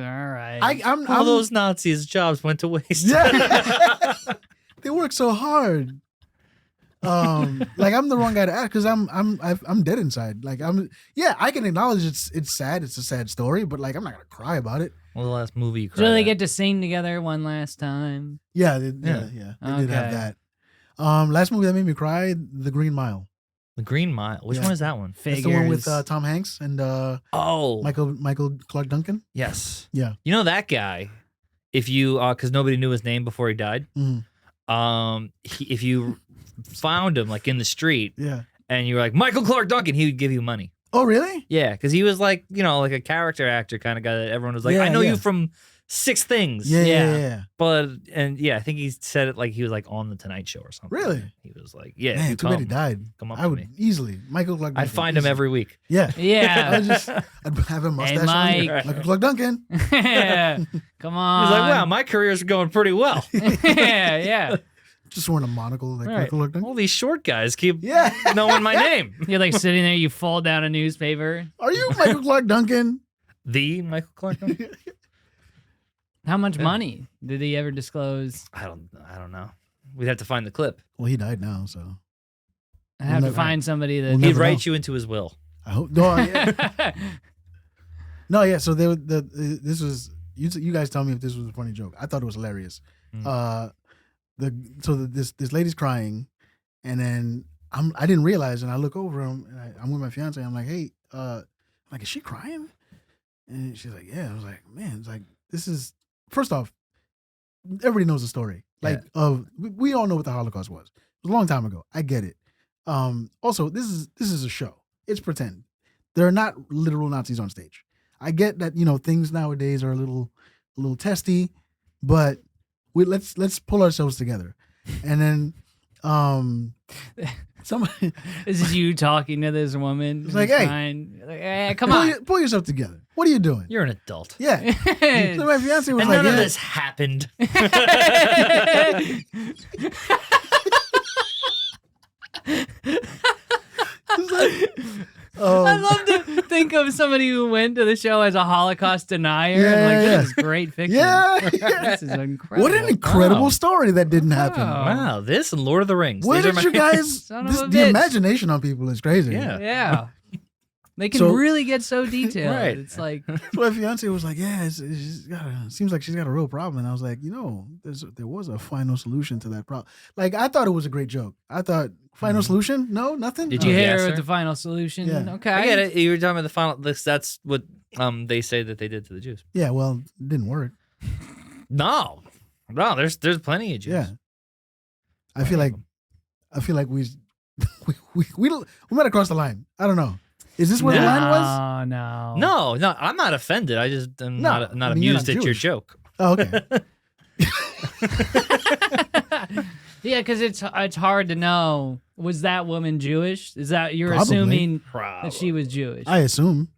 All right. I'm All those Nazis' jobs went to waste. Yeah. They work so hard. Like, I'm the wrong guy to ask, because I'm dead inside. Like, I can acknowledge it's sad. It's a sad story, but like, I'm not gonna cry about it. What was the last movie you cried So they at? get to sing together one last time. Yeah, they Okay. did have that. Last movie that made me cry, The Green Mile. The Green Mile. Which Yeah. one is that one? That's the one with Tom Hanks and Oh, Michael Clarke Duncan. yes. Yeah. You know that guy? If you, because nobody knew his name before he died. Mhm. If you found him like in the street Yeah. and you were like Michael Clarke Duncan, he would give you money. Oh, really? Yeah, because he was like, like a character actor kind of guy that everyone was like, Yeah, I know yeah. you from 6 things. Yeah. But I think he said it like he was like on the Tonight Show or something. Really? He was like, yeah. Man, too bad he died. Come up I to would me. easily. Michael Clarke Duncan. I'd find him every week. Yeah. Yeah. I'd have a mustache on. Mike. Michael Clarke Duncan. Yeah. Come on. He's like, wow, my career's going pretty well. Yeah. Just wearing a monocle like Right. Michael Clarke Duncan. All these short guys keep Yeah. knowing my name. You're like sitting there, you fold down a newspaper. Are you Michael Clarke Duncan? The Michael Clarke Duncan? How much money did he ever disclose? I don't know. We'd have to find the clip. Well, he died now, so I have never- to find somebody that. we'll He'd never write you into his will. I hope. No, yeah. No, yeah. So this was you guys tell me if this was a funny joke. I thought it was hilarious. Mm. This lady's crying, and then I didn't realize, and I look over him, and I'm with my fiance. I'm like, hey, is she crying? And she's like, yeah. I was like, man, it's like this is first off, everybody knows the story. Like we all know what the Holocaust was. It was a long time ago. I get it. Also, this is a show. It's pretend. There are not literal Nazis on stage. I get that, things nowadays are a little testy, but let's pull ourselves together. And then somebody This is you talking to this woman. It's like, hey. Hey, come on. pull yourself together. What are you doing? You're an adult. Yeah. So my fiance was And like, none of yeah. this happened. I love to think of somebody who went to the show as a Holocaust denier. Yeah, I'm like, yeah. this is great fiction. Yeah. This is incredible. What an incredible Wow. story that didn't happen. Wow. Wow, this and Lord of the Rings. Where These are did you guys? Son of a The bitch. imagination on people is crazy. Yeah. Yeah. They can So- really get so detailed. Right. It's like, So my fiance was like, yeah, seems like she's got a real problem. And I was like, there was a final solution to that problem. Like, I thought it was a great joke. I thought, final solution? No, nothing? did Oh, you yeah, hear sir. the final solution? Yeah. Okay. I get it. You were talking about the final list. That's what they say that they did to the Jews. Yeah, well, it didn't work. No, there's plenty of Jews. Yeah. I feel like we might have crossed the line. I don't know. Is this where the line was? No. No, I'm not offended. I just am No, not I mean, you're amused not at your Jewish. joke. Oh, okay. Yeah, because it's hard to know. Was that woman Jewish? Is that you're Probably. assuming Probably. that she was Jewish? I assume.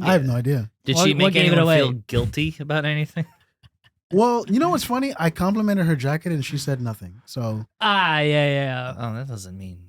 I have Yeah. no idea. Did What- she what make gave it anyone away? feel guilty about anything? Well, you know what's funny? I complimented her jacket and she said nothing. So Yeah. Oh, that doesn't mean.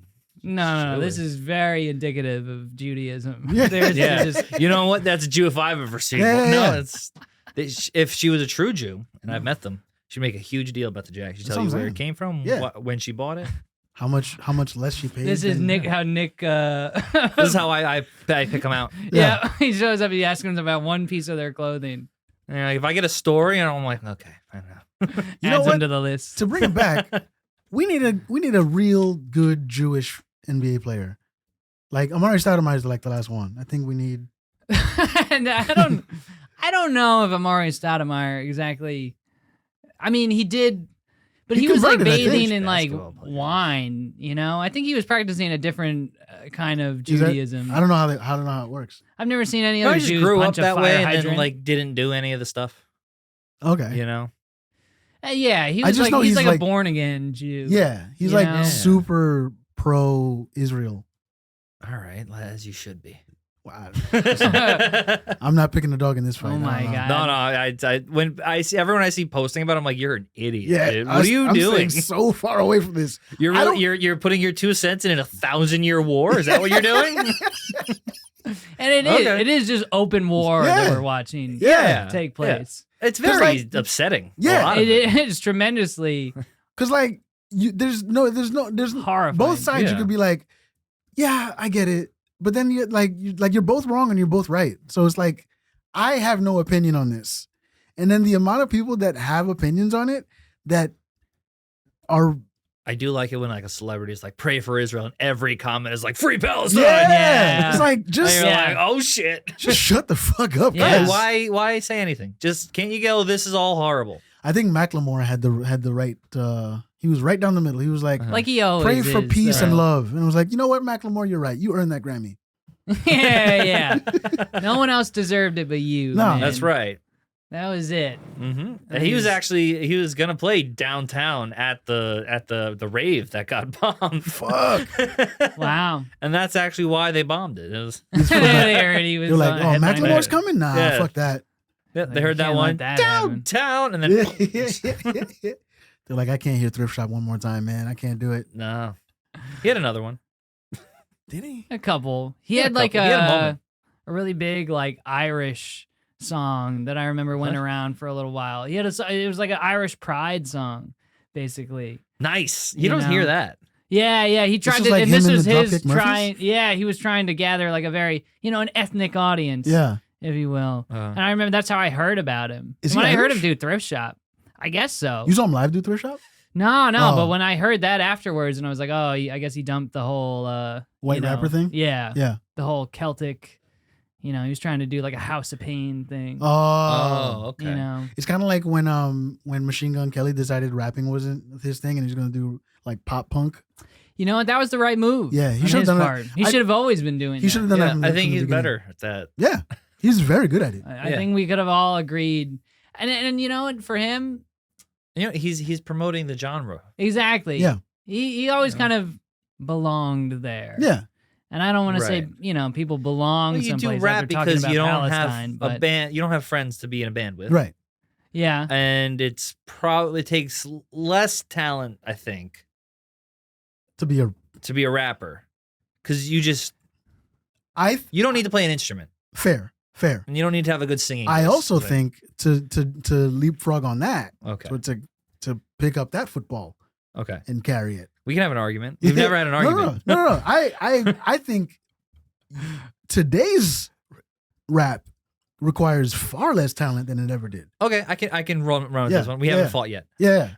No. This Sure. is very indicative of Judaism. Yeah. There's Yeah, just you know what? That's a Jew if I've ever seen Yeah, one. yeah, yeah. No, if she was a true Jew, and I've met them, she'd make a huge deal about the jacket. She'd That's tell what you I'm where it saying. came from, Yeah. when she bought it. how much less she paid? this is than- Nick. How Nick? This is how I pick them out. Yeah, he shows up. He asks them about one piece of their clothing. And like, if I get a story, and I'm like, okay, I know. You know Adds what? them to the list. To bring it back, we need a real good Jewish NBA player. Like Amari Stoudemire is like the last one. I think we need. And I don't know if Amari Stoudemire exactly. I mean, he did, but He he was like converted, I think. bathing in like Basketball player. wine. I think he was practicing a different kind of Is that- Judaism. I don't know how it works. I've never seen any I other just Jews grew up punch a that fire way, and hydrant. then like didn't do any of the stuff. Okay. You know. Yeah, he I was just like know he's he's like like- a born again Jew. Yeah, he's You like know? super pro Israel. All right, as you should be. Wow. no, I'm not picking a dog in this fight. Oh I my don't know. God. I when I see everyone I see posting about, it, I'm like, you're an idiot. Yeah, dude. What are you I'm doing? staying so far away from this. You're I really, don't- you're putting your 2 cents in a 1,000-year war. Is that what you're doing? And Okay. it is just open war that Yeah. we're watching Yeah. take place. It's 'Cause, very like, upsetting. yeah, a lot of It it. is tremendously Because like there's horrifying. both sides. You Yeah. could be like, yeah, I get it, but then you're both wrong and you're both right. So it's like I have no opinion on this, and then the amount of people that have opinions on it that are I do like it when like a celebrity is like, pray for Israel, and every comment is like, free Palestine. yeah. it's like And just you're Yeah. like, oh shit. just shut the fuck up, Yeah. guys. Why say anything? Just can't you go? This is all horrible. I think Macklemore had the right. He was right down the middle. He was like, Like he always pray for is, peace and so. love, and I was like, you know what, Macklemore, you're right. You earned that Grammy. Yeah. No one else deserved it but you. No. man. That's right. That was it. Mm-hmm. And he was gonna play downtown at the rave that got bombed. Fuck. Wow. And that's actually why they bombed it. It was They heard he was You're like, oh, headlining. Macklemore's coming? Nah, Yeah. fuck that. they heard that can't one let that happen. downtown, and then They're like, I can't hear Thrift Shop one more time, man. I can't do it. no, he had another one. Did he? A couple. He Yeah, had a like couple. He had a moment. a really big like Irish song that I remember went What? around for a little while. He had it was like an Irish pride song, basically. Nice. You You don't know. hear that. Yeah. He tried was to, like and him this and was the his Dropkick Murphys? trying. Yeah, he was trying to gather like a very, an ethnic audience, Yeah. if you will. And I remember that's how I heard about him. Is When he I heard him Irish? do Thrift Shop, I guess so. You saw him live do Thrift Shop? No, Oh. but when I heard that afterwards, and I was like, oh, I guess he dumped the whole White rapper thing? Yeah, Yeah. the whole Celtic. He was trying to do like a House of Pain thing. Oh, okay. You know, It's kind of like when Machine Gun Kelly decided rapping wasn't his thing and he's gonna do like pop punk. you know what? That was the right move. Yeah, he on should've his done that. part. He should have always been doing. He should have done that. From I the- think from the he's beginning. better at that. Yeah, he's very good at it. I Yeah. think we could have all agreed. And for him, He's promoting the genre. exactly. Yeah. He always kind of belonged there. Yeah, And I don't want to say, people belong Well, you do someplace rap after talking because about you don't Palestine, have but a band. You don't have friends to be in a band with. right. yeah. And it's probably takes less talent, I think, To be a rapper, because you don't need to play an instrument, fair, and you don't need to have a good singing. I voice, also but- think to leapfrog on that, okay, to pick up that football okay, and carry it. we can have an argument. We've never had an argument. No. I think today's rap requires far less talent than it ever did. Okay, I can run with Yeah, this one. We yeah. haven't fought yet. Yeah,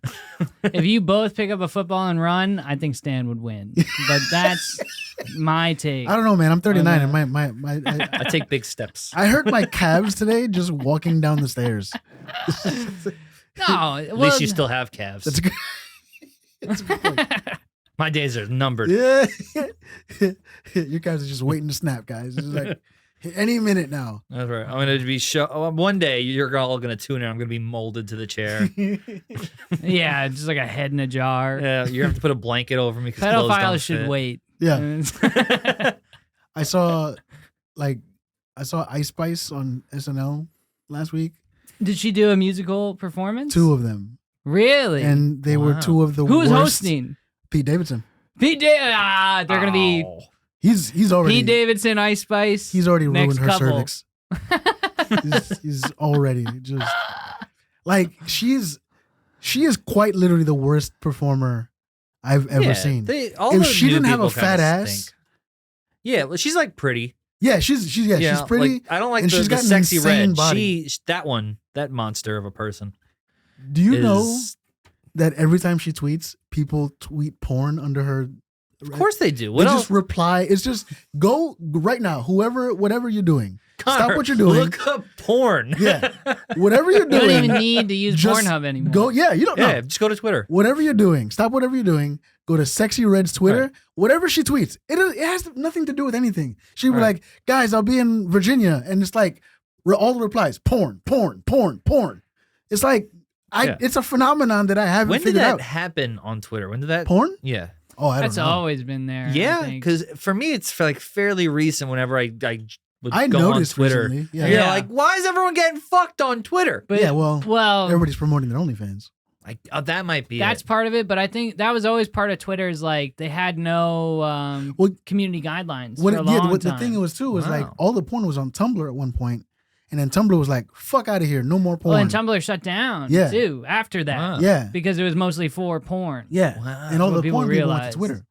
If you both pick up a football and run, I think Stan would win. But that's my take. I don't know, man. I'm 39 Okay. and my I take big steps. I hurt my calves today just walking down the stairs. No, At least you still have calves. That's a good. That's a good point. My days are numbered. Yeah, you guys are just waiting to snap, guys. It's like any minute now. That's right. I'm gonna be one day you're all gonna tune in. I'm gonna be molded to the chair. Yeah, just like a head in a jar. Yeah, you have to put a blanket over me. 'Cause clothes don't Pedophiles should fit. wait. Yeah, I saw Ice Spice on SNL last week. Did she do a musical performance? 2 of them, Really? and they were Wow. 2 of the Who was worst. hosting? Pete Davidson. They're gonna be Oh. He's already Pete Davidson, Ice Spice. He's already next ruined her couple. cervix. he's already just like she is quite literally the worst performer I've ever seen. All If she new didn't have a people kinda fat ass- stink. Yeah, well, she's like pretty. Yeah, she's pretty. Like, I don't like and the she's got an sexy insane red. body. That monster of a person. Do you is, know that every time she tweets, people tweet porn under her? Of course they do. They What else? just reply. It's just go right now. Whatever you're doing, Connor, stop what you're doing. Look up porn. Yeah, whatever you're You don't doing. even need to use just Pornhub anymore. Go. Yeah, you don't know. Yeah, just go to Twitter. Whatever you're doing, stop whatever you're doing. Go to Sexy Red's Twitter. Right. Whatever she tweets, it has nothing to do with anything. She'd be Right. like, "Guys, I'll be in Virginia," and it's like all the replies: porn, porn, porn, porn. It's like Yeah. it's a phenomenon that I haven't When did figured that out. happen on Twitter? When did that? Porn? Yeah. Oh, I don't That's know. always been there. I Yeah, think. because for me, it's fairly recent. Whenever I would I go on noticed Twitter, recently. Yeah. and you're Yeah. like, why is everyone getting fucked on Twitter? But, Yeah, well, well, everybody's promoting their OnlyFans. Like, that might be. that's it. part of it. But I think that was always part of Twitter's. Like they had no Well, community guidelines What for a it, long yeah, what time. the thing was too was like Wow. all the porn was on Tumblr at one point, and then Tumblr was like, "Fuck out of here, no more porn." Well, and Tumblr shut down Yeah. too after that Wow. yeah, because it was mostly for porn. yeah, Wow. and all What the people porn people went realized. to Twitter.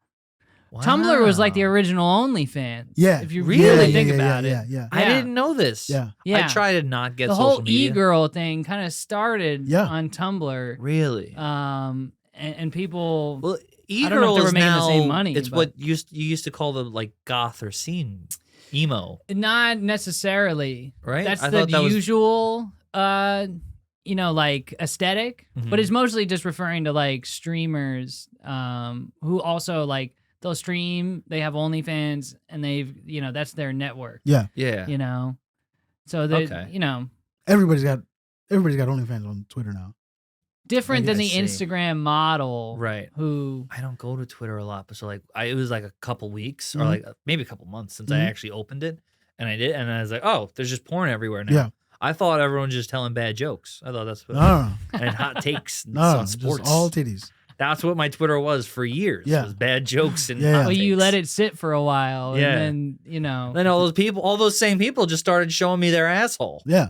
Tumblr was like the Wow. original OnlyFans. Yeah, if you Really? really think about it. yeah. I Yeah. didn't know this. Yeah. Yeah. I try to not get The social whole media. e-girl thing kind of started Yeah. on Tumblr. Really? And people Well, don't know if e-girl they were is making the now, same money, it's but- what you used to call the like goth or scene emo, not necessarily. right? That's I the thought that was usual like aesthetic, Mhm. but it's mostly just referring to like streamers who also like they'll stream, they have OnlyFans and they've that's their network, Yeah, yeah. So they Okay. everybody's got Everybody's got OnlyFans on Twitter now. Different than the see. Instagram model, Right. Who I don't go to Twitter a lot, but so like it was like a couple weeks or Mhm. like maybe a couple months since I Mhm. actually opened it, and I did, and I was like, oh, there's just porn everywhere now. Yeah. I thought everyone was just telling bad jokes. I thought that's what No, and hot takes no, on just sports. all titties. That's what my Twitter was for years. Yeah. It was bad jokes and Yeah, hot yeah. well, you takes. let it sit for a while, Yeah. and then Then all those same people just started showing me their asshole. Yeah.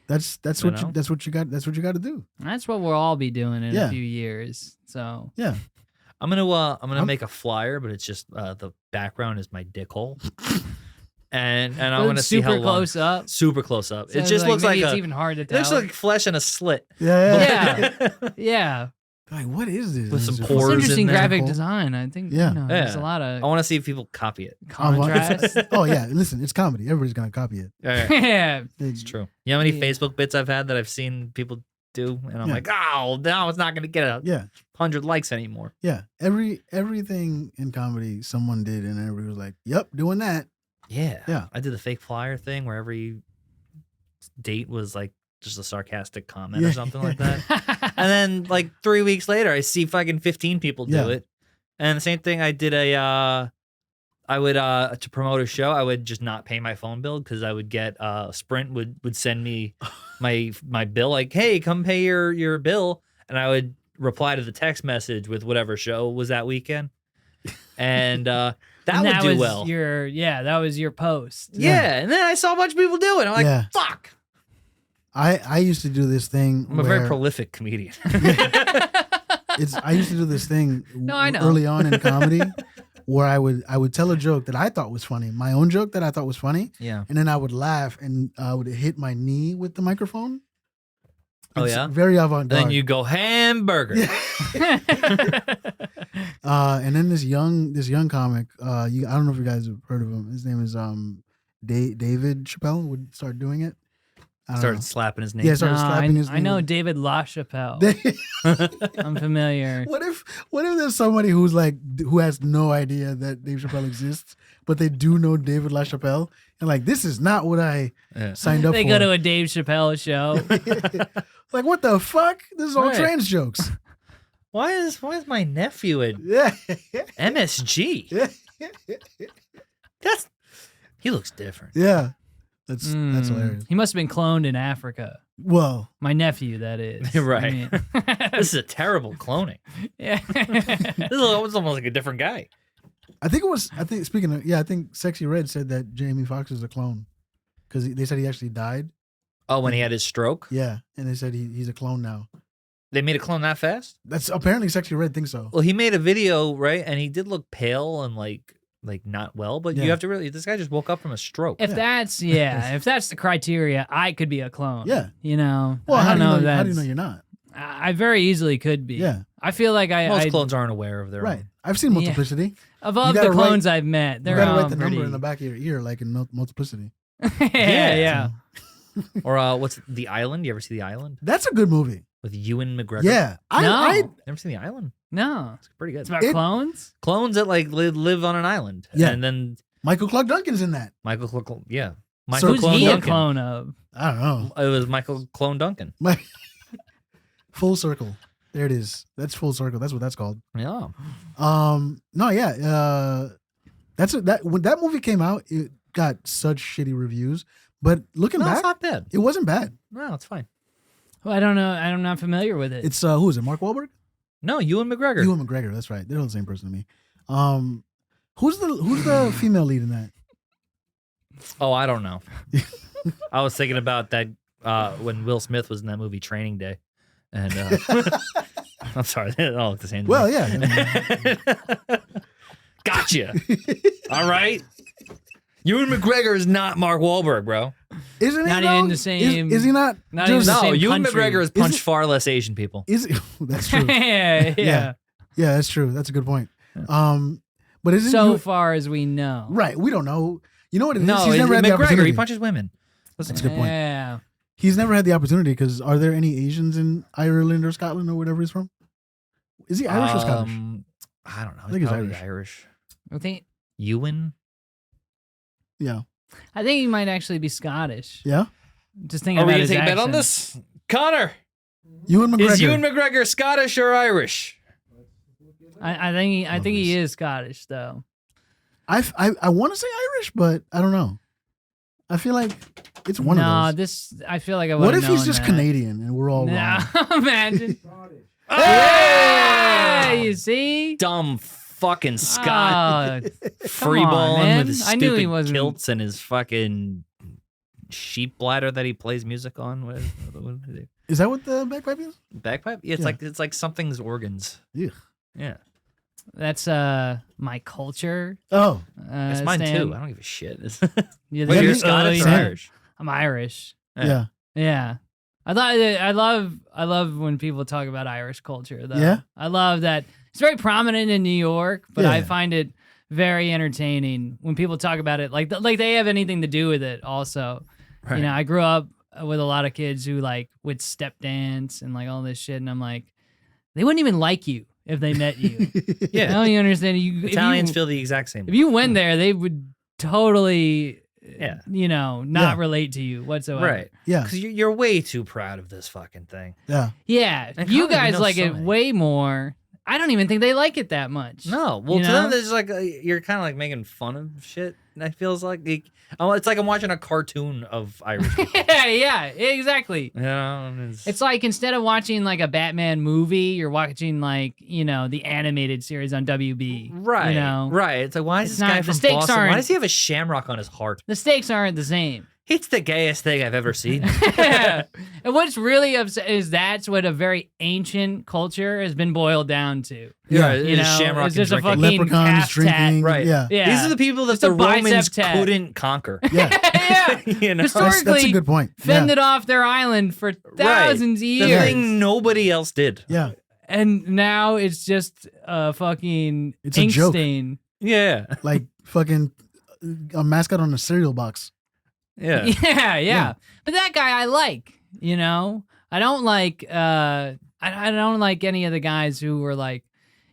That's You what know? that's what you got. That's what you got to do. that's what we'll all be doing in Yeah. a few years. So Yeah. I'm gonna make a flyer, but it's just the background is my dick hole, and I want to see how super long. close up. Super close up. So It just looks maybe like it's a. even hard to It tell. looks like flesh in a slit. Yeah. yeah, Like, what is this? With some Is it pores it's in interesting there. graphic Cool. design. I think Yeah. there's a Yeah. lot I of want to see if people copy it. contrast. Oh yeah, listen, it's comedy. Everybody's gonna copy it. yeah, It's true. You know how many Yeah. Facebook bits I've had that I've seen people do, and I'm Yeah. like, oh, now it's not gonna get a Yeah, 100 likes anymore. yeah. Everything in comedy someone did, and everybody was like, "Yep, doing that." Yeah. Yeah. I did the fake flyer thing where every date was like just a sarcastic comment Yeah. or something like that. And then like 3 weeks later, I see fucking 15 people do Yeah. it. And the same thing, I did I would to promote a show, I would just not pay my phone bill because I would get Sprint would send me my bill like, hey, come pay your bill, and I would reply to the text message with whatever show was that weekend, and that And would do was well. that was your post. Yeah, and then I saw a bunch of people do it. I'm like, Yeah. fuck. I used to do this thing. I'm a very where prolific comedian. I used to do this thing No, I know. early on in comedy where I would tell a joke that I thought was funny, my own joke that I thought was funny, Yeah. and then I would laugh and I would hit my knee with the microphone. Oh, It's yeah? very avant-garde. Then you go hamburger. Yeah. And then this young comic, I don't know if you guys have heard of him. His name is David Chappelle would start doing it. I don't Started know. slapping his name. Yeah, started slapping his I knee know with- David LaChapelle. They- I'm familiar. What if there's somebody who has no idea that Dave Chappelle exists, but they do know David LaChapelle, and like, this is not what I Yeah. signed up They for. go to a Dave Chappelle show. Like, what the fuck? This is all Right. trans jokes. Why is my nephew at Yeah. MSG? He looks different. Yeah. That's hilarious. He must have been cloned in Africa. Well, My nephew, that is. Right. I mean- This is a terrible cloning. yeah. This is almost like a different guy. I think Sexy Red said that Jamie Foxx is a clone because they said he actually died. Oh, when he had his stroke, Yeah, and they said he's a clone now. they made a clone that fast. That's apparently Sexy Red thinks so. Well, he made a video, right, and he did look pale and like not well. But Yeah. you have to this guy just woke up from a stroke. If that's the criteria, I could be a clone. Yeah. You know. Well, I how don't do you know know? that. How do you know you're not? I very easily could be. Yeah. I feel like Most I clones aren't aware of their Right. own. I've seen Yeah. Multiplicity. of all You the gotta clones I've met, You they're gotta all write the pretty. number in the back of your ear, like in Multiplicity. yeah. Or what's The Island? You ever see The Island That's a good movie. with Ewan McGregor? Yeah. No. Never seen The Island? No, It's pretty good. it's about It- clones. Clones that like live on an island. Yeah. And then Michael Clarke Duncan's in that. Michael Clone Who's Clone he Duncan. a clone of? I don't know. It was Michael Clone Duncan. Full circle. There it is. That's full circle. That's what that's called. Yeah. No, yeah. When that movie came out, it got such shitty reviews. But looking No, back, it's not bad. it wasn't bad. No, it's fine. Well, I don't know. I'm not familiar with it. It's who is it? Mark Wahlberg? No, Ewan McGregor. Ewan McGregor. That's right. They're the same person to me. Who's the female lead in that? Oh, I don't know. I was thinking about that when Will Smith was in that movie Training Day. And I'm sorry, they all look the same. to Well, me. yeah. Gotcha. All right. Ewan McGregor is not Mark Wahlberg, bro. Isn't he? Not though? even the same- Is he not? not even the No, same Ewan country. McGregor has Is punched it- far less Asian people. Is that's true. yeah. Yeah. Yeah, that's true. That's a good point. But isn't So you far as we know. right? We don't know. You know what it is? No, He's never had the McGregor. opportunity. He punches women. That's a good point. Yeah. He's never had the opportunity because are there any Asians in Ireland or Scotland or whatever he's from? Is he Irish or Scottish? I don't know. I think he's probably Irish. I think Ewan. Yeah. he might actually be Scottish. Yeah. Just thinking Are we about gonna his take a bet on accent. this? Connor, Ewan McGregor. is Ewan McGregor Scottish or Irish? I think he this. is Scottish though. I want to say Irish, but I don't know. I feel like it's one of those. I feel like I What would. if he's just Canadian and we're all Nah, wrong? imagine. Ah! You see? Dumb fucking Scot. Free on, balling man. with his I knew he stupid wasn't- kilts and his fucking sheep bladder that he plays music on. What is it? Is that what the bagpipe is? Bagpipe? Yeah, it's like something's organs. Yeah. Yeah. That's my culture. Oh, It's mine Stan. too. I don't give a shit. Yeah, Wait, you're you're Scottish or Same. Irish? I'm Irish. yeah. Yeah. I love when people talk about Irish culture though. Yeah? I love that it's very prominent in New York, but I Yeah. find it very entertaining when people talk about it like they have anything to do with it also. Right. You know, I grew up with a lot of kids who like would step dance and like all this shit and I'm like they wouldn't even like you if they met you. Yeah. I don't even understand you. Italians feel the exact same. If you went there, they would totally Yeah. you know, not Yeah. relate to you whatsoever. Right. Yeah. Because you're way too proud of this fucking thing. Yeah. Yeah, And you Carra even guys knows like so it many. way more. I don't even think they like it that much. No. Well, You to know? them, there's like, you're kind of like making fun of shit. And it feels like, it's like I'm watching a cartoon of Irish people. yeah, exactly. You know? And It's like instead of watching like a Batman movie, you're watching like, you know, the animated series on WB. right. You know? Right. It's like, why is It's this guy not- the from stakes Boston? Why aren't- does he have a shamrock on his heart? The stakes aren't the same. It's the gayest thing I've ever seen. And what's really upset is that's what a very ancient culture has been boiled down to. Yeah. You know, shamrock it's and just a drinking. fucking Leprechauns calf drinking. tat. Right. Yeah. Yeah. These are the people that Just a the Romans bicep tat. couldn't conquer. Yeah. yeah. You know? Historically, That's a good point. fended off their island for thousands of The years. thing nobody else did. Yeah. And now it's just a fucking It's a ink joke. stain. Yeah. Like fucking a mascot on a cereal box. Yeah. Yeah. But that guy I like, you know? I don't like I don't like any of the guys who were like,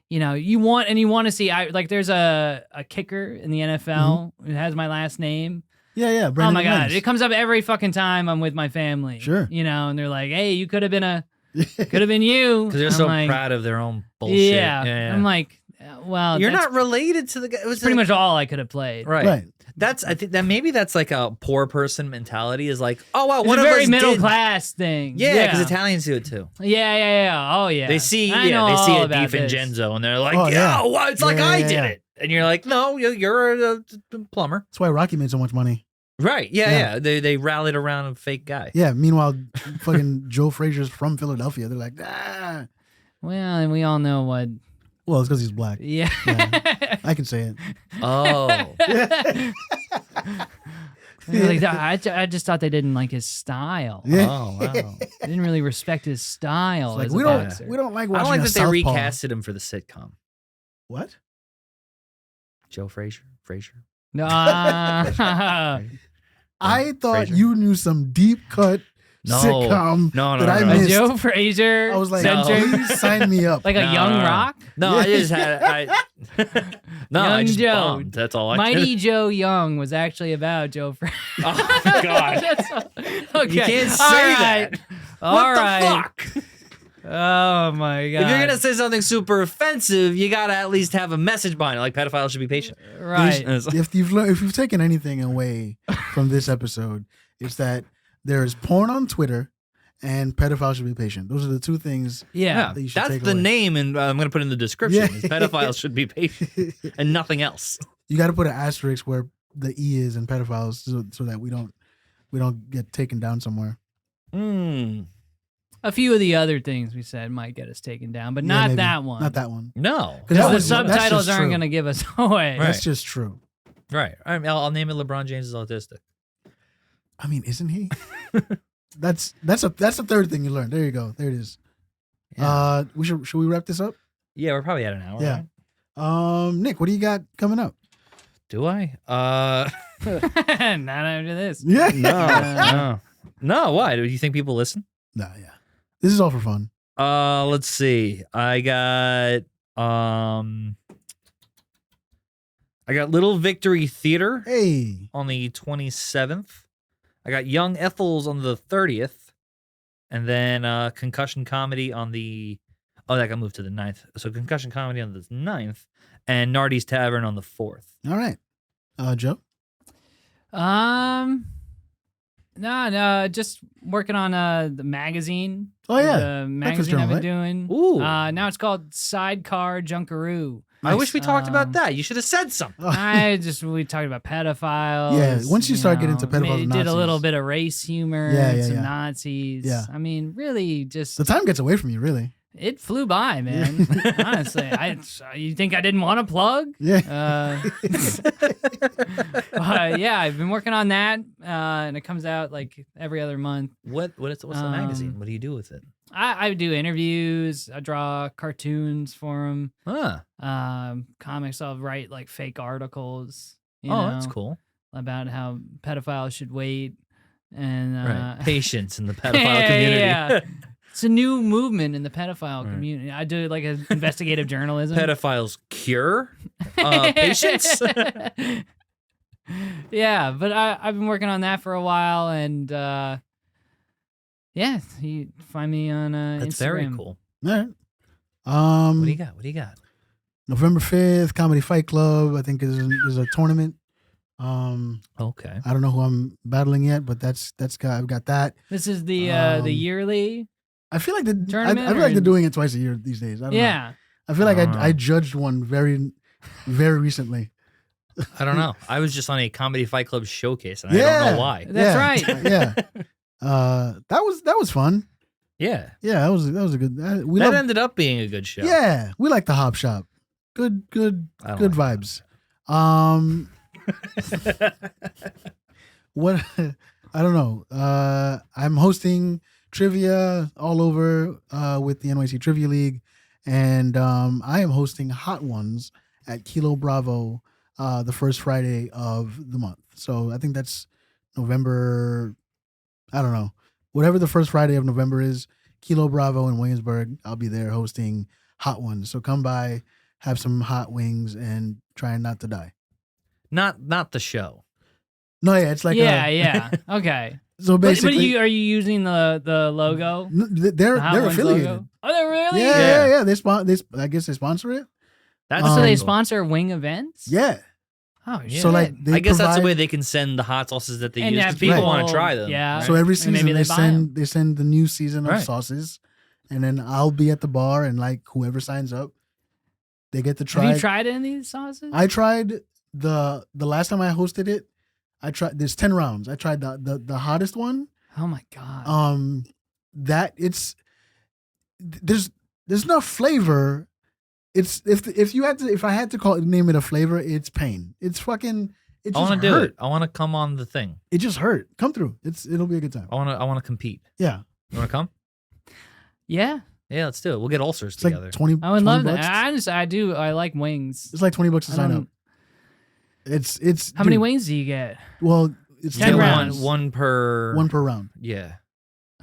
you know, you want to see like there's a kicker in the NFL who has my last name. Yeah. Yeah. Oh Brandon my god, McManus. it comes up every fucking time I'm with my family. Sure. You know, and they're like, "Hey, you could have been you." Because they're I'm so like, proud of their own bullshit. Yeah. I'm like, well, you're that's not related to the guy. It was pretty much all I could have played. right. Right. I think that maybe that's like a poor person mentality. Is like, oh wow, It's one a of very us middle did. class thing. Yeah, because Italians do it too. Yeah. Oh yeah. They see, I know they see all a about this. DiFincenzo and they're like, Oh, yeah. oh, wow, it's like Yeah, I yeah, did yeah. it, and you're like, no, you're a plumber. That's why Rocky made so much money. Right? Yeah, Yeah. yeah. They rallied around a fake guy. Yeah. Meanwhile, fucking Joe Frazier's from Philadelphia. They're like, ah. Well, and we all know what. Well, it's because he's black. Yeah. I can say it. Oh, Like, I just thought they didn't like his style. Yeah. oh, wow. They didn't really respect his style. Like as we a don't boxer. we don't like I watching don't like a that they Southpaw. recasted him for the sitcom. What? Joe Frazier. No. I thought Frasier. you knew some deep cut No. sitcom No, that I no. missed. Joe Frazier. I was like, centric? please sign me up. Like a No, young no, no. rock. No, I just had no, I Young just Joe. bombed. That's all I Mighty Joe Young was actually about Joe Frazier. Oh God. Okay. You can't say All right. that. All What right. the fuck? Oh my god. If you're gonna say something super offensive, you gotta at least have a message behind it. Like pedophiles should be patient. right. if you've taken anything away from this episode, it's that there is porn on Twitter and pedophiles should be patient. Those are the two things. Yeah. that you should That's take the away. name, and I'm gonna put in the description. Yeah. Is pedophiles should be patient and nothing else. You got to put an asterisk where the E is in pedophiles, so that we don't get taken down somewhere. A few of the other things we said might get us taken down, but Yeah, not maybe. that one. Not that one. No. That Because the was- that's subtitles just aren't true. going to give us away. Right. That's just true. Right. I'll name it LeBron James is autistic. I mean, isn't he? that's the third thing you learned. There you go. There it is. Yeah. Should we wrap this up? Yeah, we're probably at an hour. Yeah. Right? Nick, what do you got coming up? Do I? Not after this. Yeah. No. Why? Do you think people listen? Nah, yeah. This is all for fun. Let's see. I got Little Victory Theater Hey. on the 27th. I got Young Ethel's on the 30th, and then Concussion Comedy on the. Oh, that got moved to the 9th. So Concussion Comedy on the 9th, and Nardi's Tavern on the 4th. All right. Joe? No, just working on the magazine. Oh, yeah. The magazine I've been doing. Ooh. Now it's called Sidecar Junkaroo. I wish we talked about that. You should have said something. We talked about pedophiles. Yeah, once you start getting into pedophiles and did a little Nazis. bit of race humor. Yeah, some yeah. Nazis. Yeah. I mean, really, just The time gets away from you, really. it flew by, man. Honestly, you think I didn't want to plug? Yeah. Yeah, I've been working on that, and it comes out like every other month. What's the magazine? What do you do with it? I do interviews. I draw cartoons for them. Huh. Comics. I'll write like fake articles. That's cool. About how pedophiles should wait and Right. Patience in the pedophile community. Yeah. It's a new movement in the pedophile community. I do like an investigative journalism. Pedophiles cure patience. Yeah, but I've been working on that for a while, and yeah, you find me on That's Instagram. very cool. All right. What do you got? What do you got? November 5th, Comedy Fight Club. I think is a tournament. Okay. I don't know who I'm battling yet, but I've got that. This is the yearly. I feel like Tournament I feel like or- they're doing it twice a year these days. I don't know. Yeah. I feel like I don't I know. judged one very, very recently. I don't know. I was just on a Comedy Fight Club showcase, and I don't know why. That's Yeah. right. Yeah. That was fun. Yeah. Yeah, that was a good. We That love, ended up being a good show. yeah, we like the Hop Shop. Good I don't like vibes. What I don't know. I'm hosting trivia all over with the NYC Trivia League, and I am hosting Hot Ones at Kilo Bravo the first Friday of the month. So I think that's November. I don't know. Whatever the first Friday of November is, Kilo Bravo in Williamsburg. I'll be there hosting Hot Ones. So come by, have some hot wings, and try not to die. Not the show. No, yeah, it's like yeah. Okay. So But basically, are you using the logo? they're The Hot Ones affiliated. logo? Oh, they're really? Yeah. I guess they sponsor it. That's So they cool. sponsor wing events? Yeah. Oh, yeah. So like they I guess that's the provide- way they can send the hot sauces that they And use have because people people- want to try them. yeah. So every And season maybe they they buy 'em. send the new season of Right. sauces, and then I'll be at the bar, and like whoever signs up, they get to try. Have you tried any of these sauces? I tried the last time I hosted it. I tried. There's 10 rounds. I tried the hottest one. Oh my god. That there's enough flavor. It's if I had to name it a flavor, it's pain. It's fucking. It I just want to do hurt. it. I want to come on the thing. It just hurt. Come through. It'll be a good time. I want to compete. Yeah. You want to come? Yeah. Yeah, let's do it. We'll get ulcers It's together. like 20. I would 20 love bucks. that. I do. I like wings. It's like $20 to I sign don't- up. It's How many dude, wings do you get? Well, it's 10 10 rounds. One per. One per round. Yeah.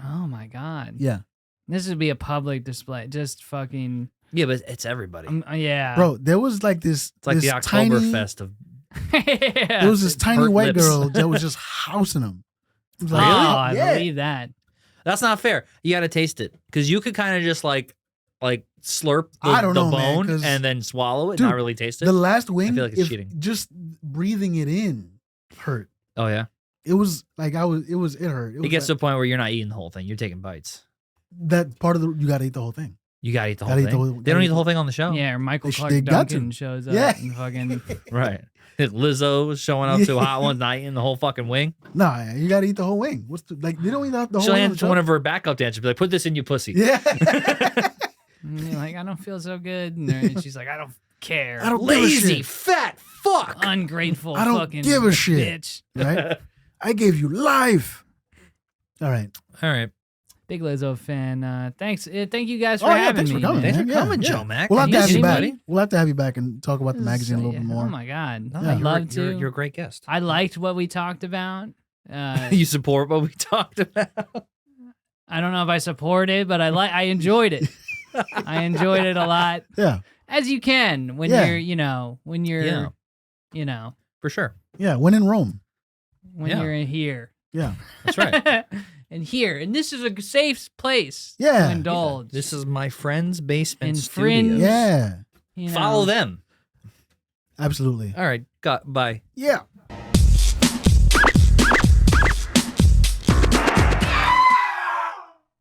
Oh my god. Yeah, This would be a public display. Just fucking. Yeah, but it's everybody. Yeah. bro. There was like this. It's like this the tiny, Oktoberfest of. Yeah. There was this tiny Hurt white lips. girl that was just housing them. It was Oh, like, I yeah. believe that. That's not fair. You got to taste it because you could kind of just like slurp the, I don't the know, man, bone 'cause- and then swallow it, Dude, not really taste it. The last wing, feel like it's cheating. just breathing it in hurt. Oh yeah, It was like it hurt. it gets to a point where you're not eating the whole thing; you're taking bites. that part of you got to eat the whole thing. You gotta eat the whole Gotta eat thing. the whole- They don't gotta eat the whole thing on the show, Yeah, or Michael They Clarke got to. Duncan shows up Yeah. and fucking. right? Lizzo showing up to Hot Ones, not eating the whole fucking wing. Nah, you got to eat the whole wing. What's like they don't eat the whole She'll wing. on hand the it to show? one of her backup dancers, be like, "Put this in your pussy." Yeah. And you're like, I don't feel so good. And she's like, I don't care. I don't give a Lazy shit. fat fuck. Ungrateful I don't fucking give a shit. bitch. Right? I gave you life. All right. All right. Big Lizzo fan. Thanks. Thank you guys for Oh, yeah, having thanks for me. coming, man. Thanks for Yeah, coming, yeah. Joe Mac. We'll have to you have you see back. me? We'll have to have you back and talk about the magazine a little bit more. Oh my god. No, I'd you're, love to. You're a great guest. I liked what we talked about. You support what we talked about. I don't know if I support it, but I enjoyed it. I enjoyed it a lot. Yeah. As you can when Yeah. you're, when you're, Yeah. you know, For sure. Yeah. When in Rome. when Yeah. you're in here. Yeah. That's right. And here, and this is a safe place Yeah. to indulge. This is my friend's basement In studio. Fringe. Yeah. you know. Follow them. Absolutely. All right. Bye. Yeah.